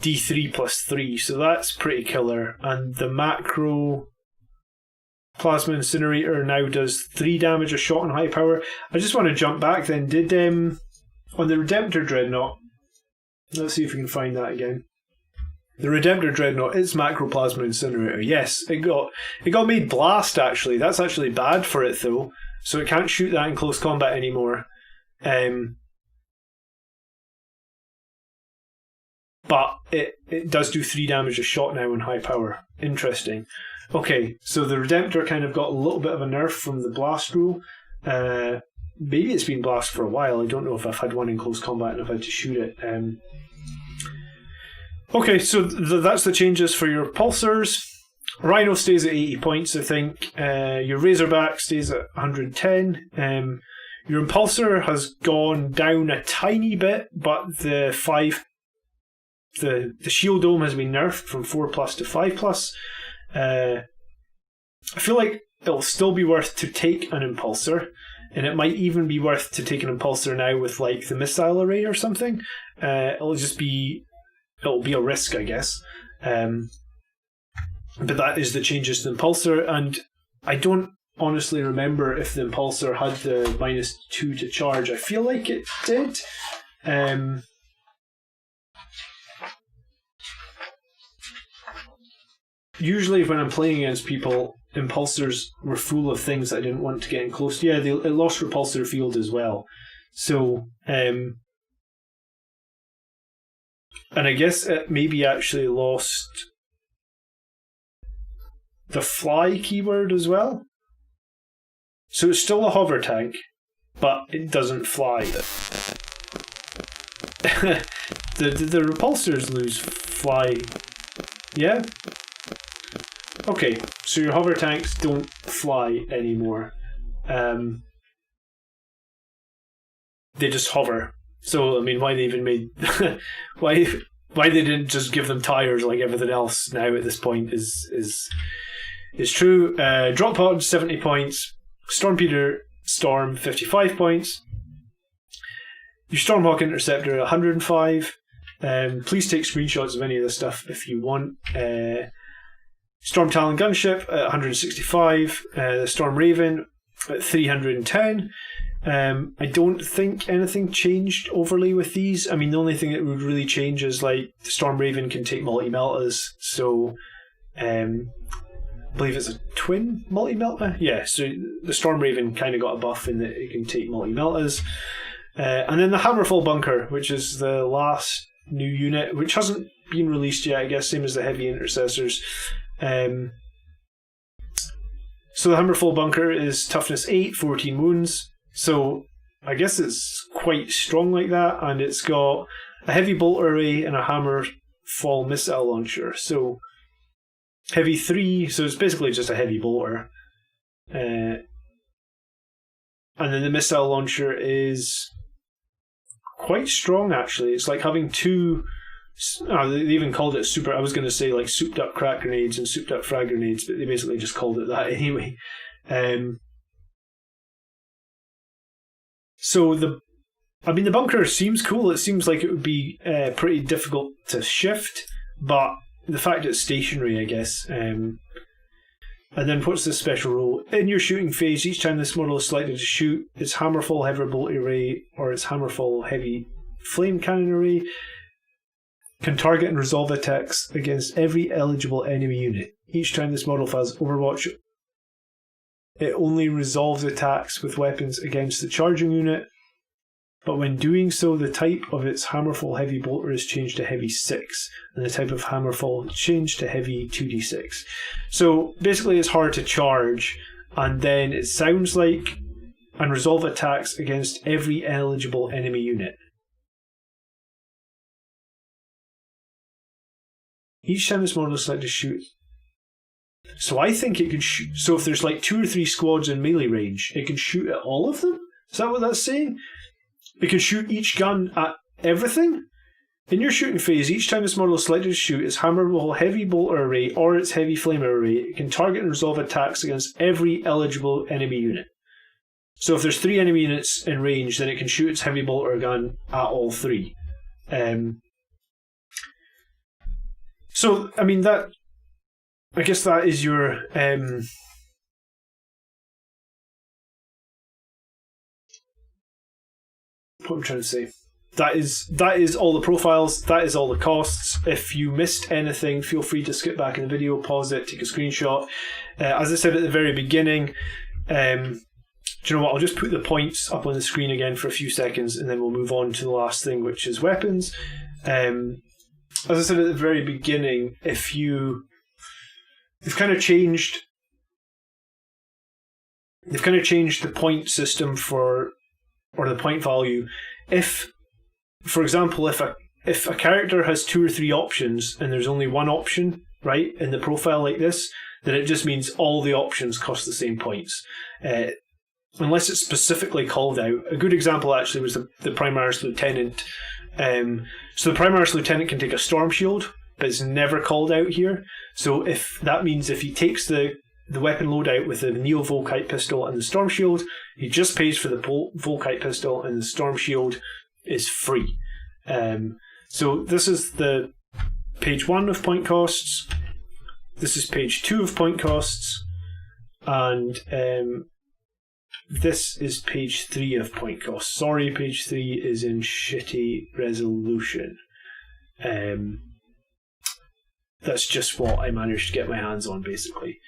D3 +3, so that's pretty killer. And the macro plasma incinerator now does 3 damage a shot on high power. I just want to jump back then. Did on the Redemptor Dreadnought, let's see if we can find that again. The Redemptor Dreadnought is macro plasma incinerator. Yes, it got made blast actually. That's actually bad for it though. So it can't shoot that in close combat anymore. But it does do 3 damage a shot now on high power. Interesting. Okay, so the Redemptor kind of got a little bit of a nerf from the blast rule. Maybe it's been blast for a while. I don't know if I've had one in close combat and I've had to shoot it. Okay, so that's the changes for your pulsars. Rhino stays at 80 points, I think. Your Razorback stays at 110. Your Impulsor has gone down a tiny bit, but the Shield Dome has been nerfed from 4+ to 5+. I feel like it'll still be worth to take an Impulsor, and it might even be worth to take an Impulsor now with like the missile array or something. It'll be a risk, I guess. But that is the changes to the Impulsor, and I don't honestly remember if the Impulsor had the -2 to charge. I feel like it did. Usually when I'm playing against people, Impulsors were full of things that I didn't want to get in close to. Yeah, it lost Repulsor Field as well. So, and I guess it maybe actually lost the fly keyword as well. So it's still a hover tank, but it doesn't fly. the repulsors lose fly. Yeah? Okay, so your hover tanks don't fly anymore. They just hover. So, I mean, why they even made... why they didn't just give them tires like everything else now at this point is true. Drop Pod, 70 points. Stormpeter Storm, 55 points. Your Stormhawk Interceptor, 105. Please take screenshots of any of this stuff if you want. Storm Talon Gunship at 165. The Storm Raven at 310. I don't think anything changed overly with these. I mean, the only thing that would really change is like the Storm Raven can take multi-meltas. So, I believe it's a twin multi-melta. Yeah, so the Storm Raven kind of got a buff in that it can take multi-meltas. And then the Hammerfall Bunker, which is the last new unit, which hasn't been released yet, I guess, same as the Heavy Intercessors. So the Hammerfall Bunker is toughness 8, 14 wounds. So I guess it's quite strong like that, and it's got a heavy bolt array and a Hammerfall missile launcher. So heavy 3, so it's basically just a heavy bolter. And then the missile launcher is quite strong, actually. It's like having two... they even called it super... I was going to say like souped up crack grenades and souped up frag grenades, but they basically just called it that anyway. So the bunker seems cool. It seems like it would be pretty difficult to shift, but the fact it's stationary, I guess. And then what's the special rule? In your shooting phase, each time this model is selected to shoot, its Hammerfall Heavy Bolt Array or its Hammerfall Heavy Flame Cannon Array can target and resolve attacks against every eligible enemy unit. Each time this model has Overwatch, it only resolves attacks with weapons against the charging unit, but when doing so, the type of its Hammerfall Heavy Bolter is changed to Heavy 6, and the type of Hammerfall changed to Heavy 2d6. So basically it's hard to charge, and then it sounds like, and resolve attacks against every eligible enemy unit. Each time this model is selected to shoot. So I think it could shoot. So if there's like 2 or 3 squads in melee range, it can shoot at all of them? Is that what that's saying? It can shoot each gun at everything? In your shooting phase, each time this model is selected to shoot its Hammerfall Heavy Bolter Array or its Heavy Flamer Array, it can target and resolve attacks against every eligible enemy unit. So if there's 3 enemy units in range, then it can shoot its Heavy Bolter gun at all 3. So, I mean, that... I guess that is your... what I'm trying to say. That is all the profiles. That is all the costs. If you missed anything, feel free to skip back in the video, pause it, take a screenshot. As I said at the very beginning, do you know what? I'll just put the points up on the screen again for a few seconds, and then we'll move on to the last thing, which is weapons. As I said at the very beginning, they've kind of changed the point system or the point value. If, for example, if if a character has 2 or 3 options and there's only one option, right, in the profile like this, then it just means all the options cost the same points. Unless it's specifically called out. A good example actually was the Primaris Lieutenant. So the Primaris Lieutenant can take a Storm Shield, but it's never called out here. So if that means if he takes the weapon loadout with the Neo-Volkite pistol and the Storm Shield, he just pays for the Volkite pistol and the Storm Shield is free. So this is the page 1 of point costs. This is page 2 of point costs. And this is page 3 of point costs. Sorry, page 3 is in shitty resolution. That's just what I managed to get my hands on, basically.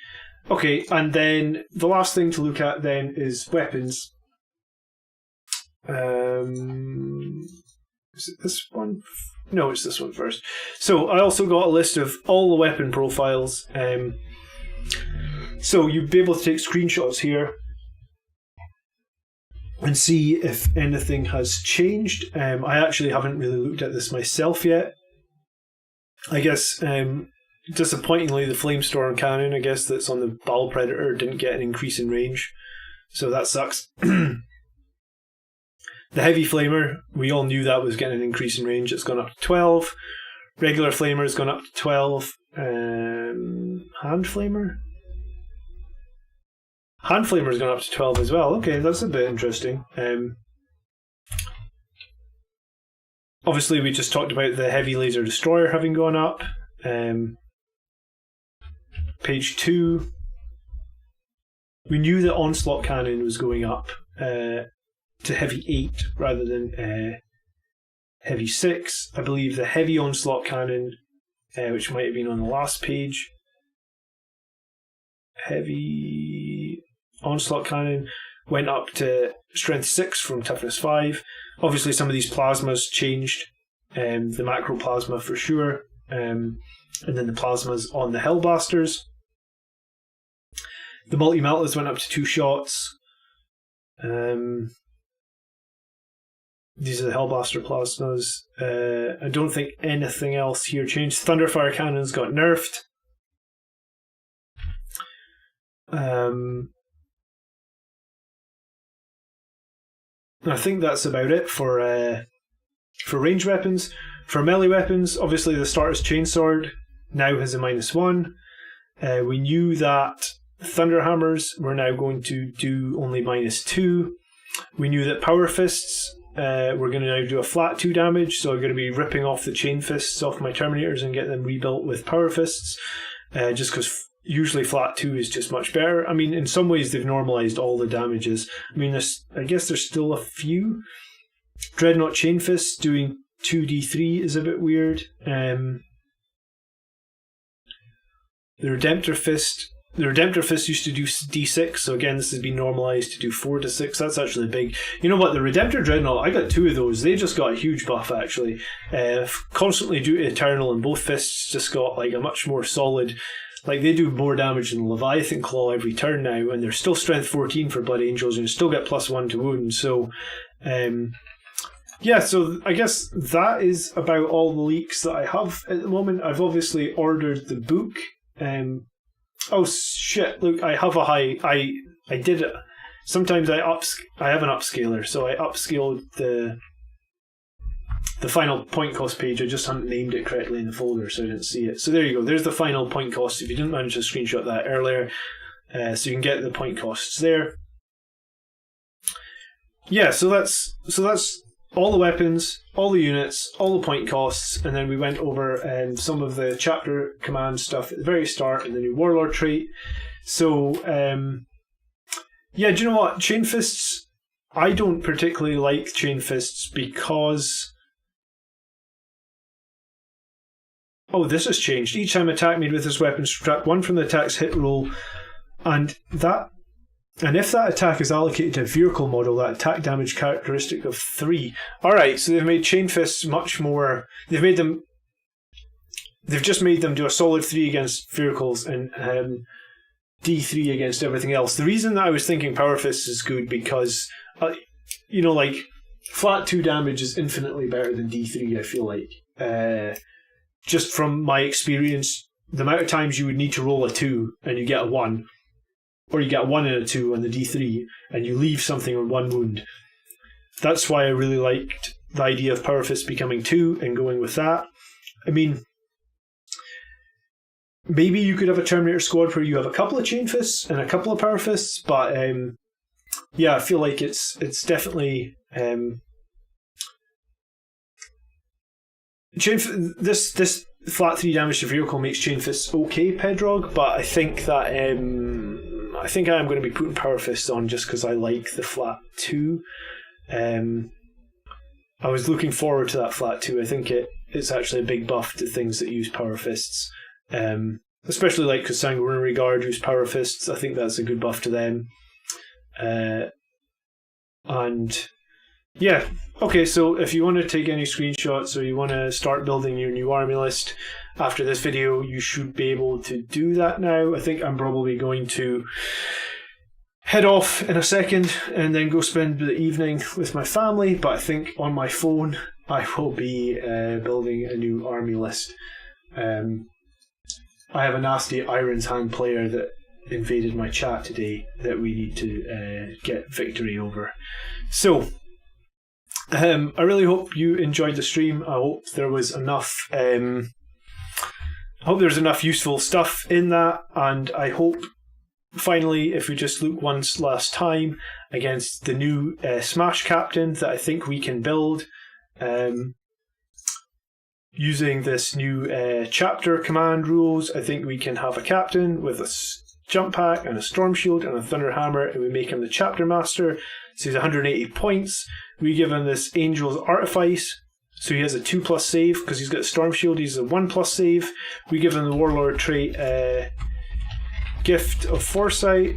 Okay, and then the last thing to look at then is weapons. Is it this one? No, it's this one first. So I also got a list of all the weapon profiles. So you'd be able to take screenshots here and see if anything has changed. I actually haven't really looked at this myself yet. I guess, disappointingly, the Flamestorm cannon, I guess, that's on the Battle Predator didn't get an increase in range. So that sucks. The Heavy Flamer, we all knew that was getting an increase in range. It's gone up to 12. Regular Flamer has gone up to 12. Hand Flamer? Hand Flamer has gone up to 12 as well. Okay, that's a bit interesting. Obviously, we just talked about the Heavy Laser Destroyer having gone up. Page 2. We knew that Onslaught Cannon was going up to Heavy 8 rather than Heavy 6. I believe the Heavy Onslaught Cannon, which might have been on the last page, Heavy Onslaught Cannon went up to Strength 6 from Toughness 5. Obviously, some of these plasmas changed. The Macro Plasma for sure. And then the plasmas on the Hellblasters. The Multi-Meltas went up to 2 shots. These are the Hellblaster plasmas. I don't think anything else here changed. Thunderfire Cannons got nerfed. I think that's about it for range weapons. For melee weapons, obviously the Starter's Chainsword now has a -1. We knew that Thunder Hammers were now going to do only -2. We knew that Power Fists were going to now do a flat 2 damage, so I'm going to be ripping off the Chain Fists off my Terminators and get them rebuilt with Power Fists, just because usually flat 2 is just much better. I mean, in some ways they've normalised all the damages. I mean, I guess there's still a few. Dreadnought Chain Fists doing 2d3 is a bit weird. The Redemptor Fist used to do d6, so again this has been normalised to do 4 to 6. That's actually big. You know what, the Redemptor Dreadnought, I got 2 of those. They just got a huge buff actually. Constantly due to Eternal, and both fists just got like a much more solid, like they do more damage than Leviathan Claw every turn now, and they're still strength 14 for Blood Angels, and you still get +1 to wound. So yeah, so I guess that is about all the leaks that I have at the moment. I've obviously ordered the book. Oh shit! Look, I have a high. I did it. Sometimes I have an upscaler, so I upscaled the final point cost page. I just haven't named it correctly in the folder, so I didn't see it. So there you go. There's the final point cost. If you didn't manage to screenshot that earlier, so you can get the point costs there. Yeah, so that's all the weapons, all the units, all the point costs, and then we went over some of the chapter command stuff at the very start and the new Warlord trait. So, yeah, do you know what? Chain Fists, I don't particularly like Chain Fists because... Oh, this has changed. Each time attack made with this weapon, subtract 1 from the attack's hit roll, and if that attack is allocated to a vehicle model, that attack damage characteristic of 3. Alright, so they've made Chain Fists much more... They've just made them do a solid 3 against vehicles and D3 against everything else. The reason that I was thinking Power Fists is good because, you know, like, flat 2 damage is infinitely better than D3, I feel like. just from my experience, the amount of times you would need to roll a 2 and you get a 1, or you get a 1 and a 2 on the D3 and you leave something on 1 wound. That's why I really liked the idea of Power Fist becoming 2 and going with that. I mean, maybe you could have a Terminator squad where you have a couple of Chain Fists and a couple of Power Fists, but I feel like it's definitely this flat 3 damage to vehicle makes Chain Fists okay, Pedrog, but I think that I am going to be putting Power Fists on just because I like the flat 2. I was looking forward to that flat 2. I think it's actually a big buff to things that use Power Fists. Especially like because Sanguinary Guard use Power Fists. I think that's a good buff to them. And yeah, okay, so if you want to take any screenshots or you want to start building your new army list after this video, you should be able to do that now. I think I'm probably going to head off in a second and then go spend the evening with my family, but I think on my phone I will be building a new army list. I have a nasty Iron's Hand player that invaded my chat today that we need to get victory over. So, I really hope you enjoyed the stream. I hope there was enough useful stuff in that, and I hope finally, if we just look once last time against the new Smash Captain that I think we can build using this new chapter command rules. I think we can have a captain with a jump pack and a storm shield and a thunder hammer, and we make him the chapter master. So he's 180 points. We give him this Angel's Artifice, so he has a 2+ save because he's got a storm shield. He's a 1+ save. We give him the Warlord trait, Gift of Foresight.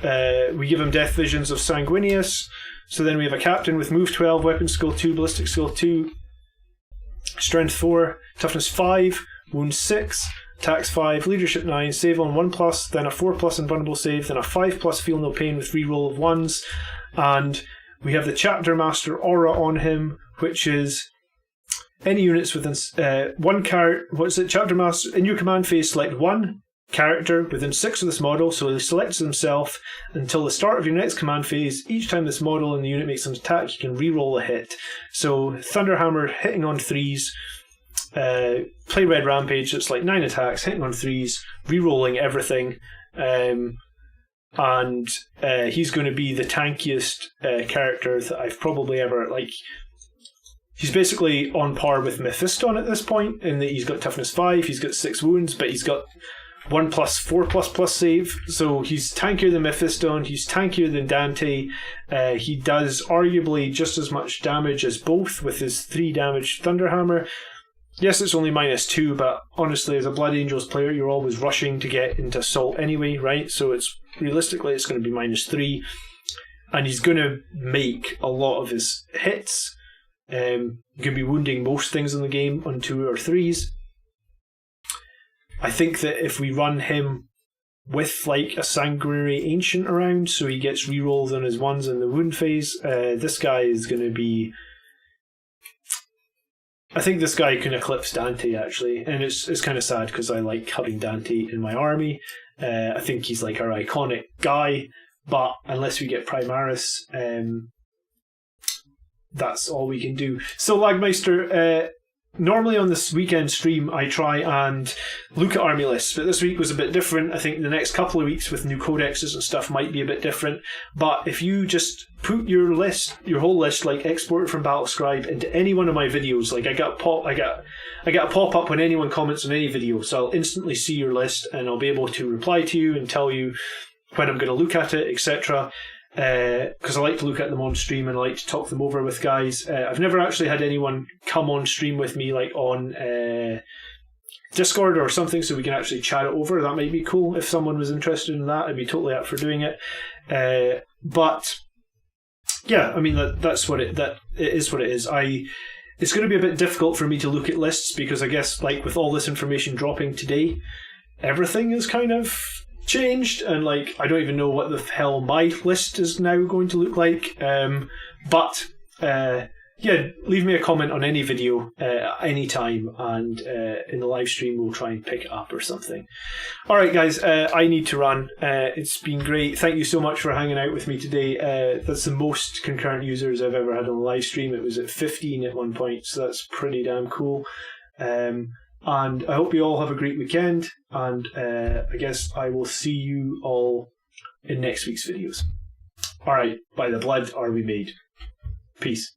We give him Death Visions of Sanguinius. So then we have a captain with move 12, weapon skill 2, ballistic skill 2, strength 4, toughness 5, wound 6, attacks 5, leadership 9, save on 1+, then a 4+ invulnerable save, then a 5+ feel no pain with reroll of 1s, and we have the Chapter Master aura on him, which is any units within one character. What's it? Chapter Master in your command phase, select one character within 6 of this model, so he selects himself until the start of your next command phase. Each time this model in the unit makes an attack, you can reroll a hit. So Thunderhammer hitting on 3s, play Red Rampage, it's like 9 attacks, hitting on 3s, rerolling everything, and he's going to be the tankiest character that I've probably ever, like, he's basically on par with Mephiston at this point, in that he's got toughness 5, he's got 6 wounds, but he's got 1+, 4++ save, so he's tankier than Mephiston, he's tankier than Dante. He does arguably just as much damage as both with his 3 damage Thunderhammer. Yes, it's only -2, but honestly, as a Blood Angels player, you're always rushing to get into assault anyway, right? So it's realistically, it's going to be -3, and he's going to make a lot of his hits. Going to be wounding most things in the game on 2 or 3s. I think that if we run him with like a Sanguinary Ancient around, so he gets rerolls on his 1s in the wound phase, this guy is going to be... I think this guy can eclipse Dante, actually, and it's kind of sad because I like having Dante in my army. I think he's like our iconic guy, but unless we get Primaris, that's all we can do. So Lagmeister, normally on this weekend stream I try and look at army lists, but this week was a bit different. I think the next couple of weeks with new codexes and stuff might be a bit different, but if you just put your list, your whole list, like export it from Battlescribe into any one of my videos, like I get a pop-up when anyone comments on any video, so I'll instantly see your list and I'll be able to reply to you and tell you when I'm going to look at it, etc. Because I like to look at them on stream and I like to talk them over with guys. I've never actually had anyone come on stream with me, like on Discord or something, so we can actually chat it over. That might be cool. If someone was interested in that, I'd be totally up for doing it. But yeah, I mean that's what it is. What it is. It's going to be a bit difficult for me to look at lists because I guess like with all this information dropping today, everything is kind of changed, and like I don't even know what the hell my list is now going to look like, but yeah, leave me a comment on any video any time, and in the live stream we'll try and pick it up or something. All right, guys, I need to run. It's been great. Thank you so much for hanging out with me today. That's the most concurrent users I've ever had on the live stream. It was at 15 at one point, so that's pretty damn cool. And I hope you all have a great weekend, and I guess I will see you all in next week's videos. All right, by the blood are we made. Peace.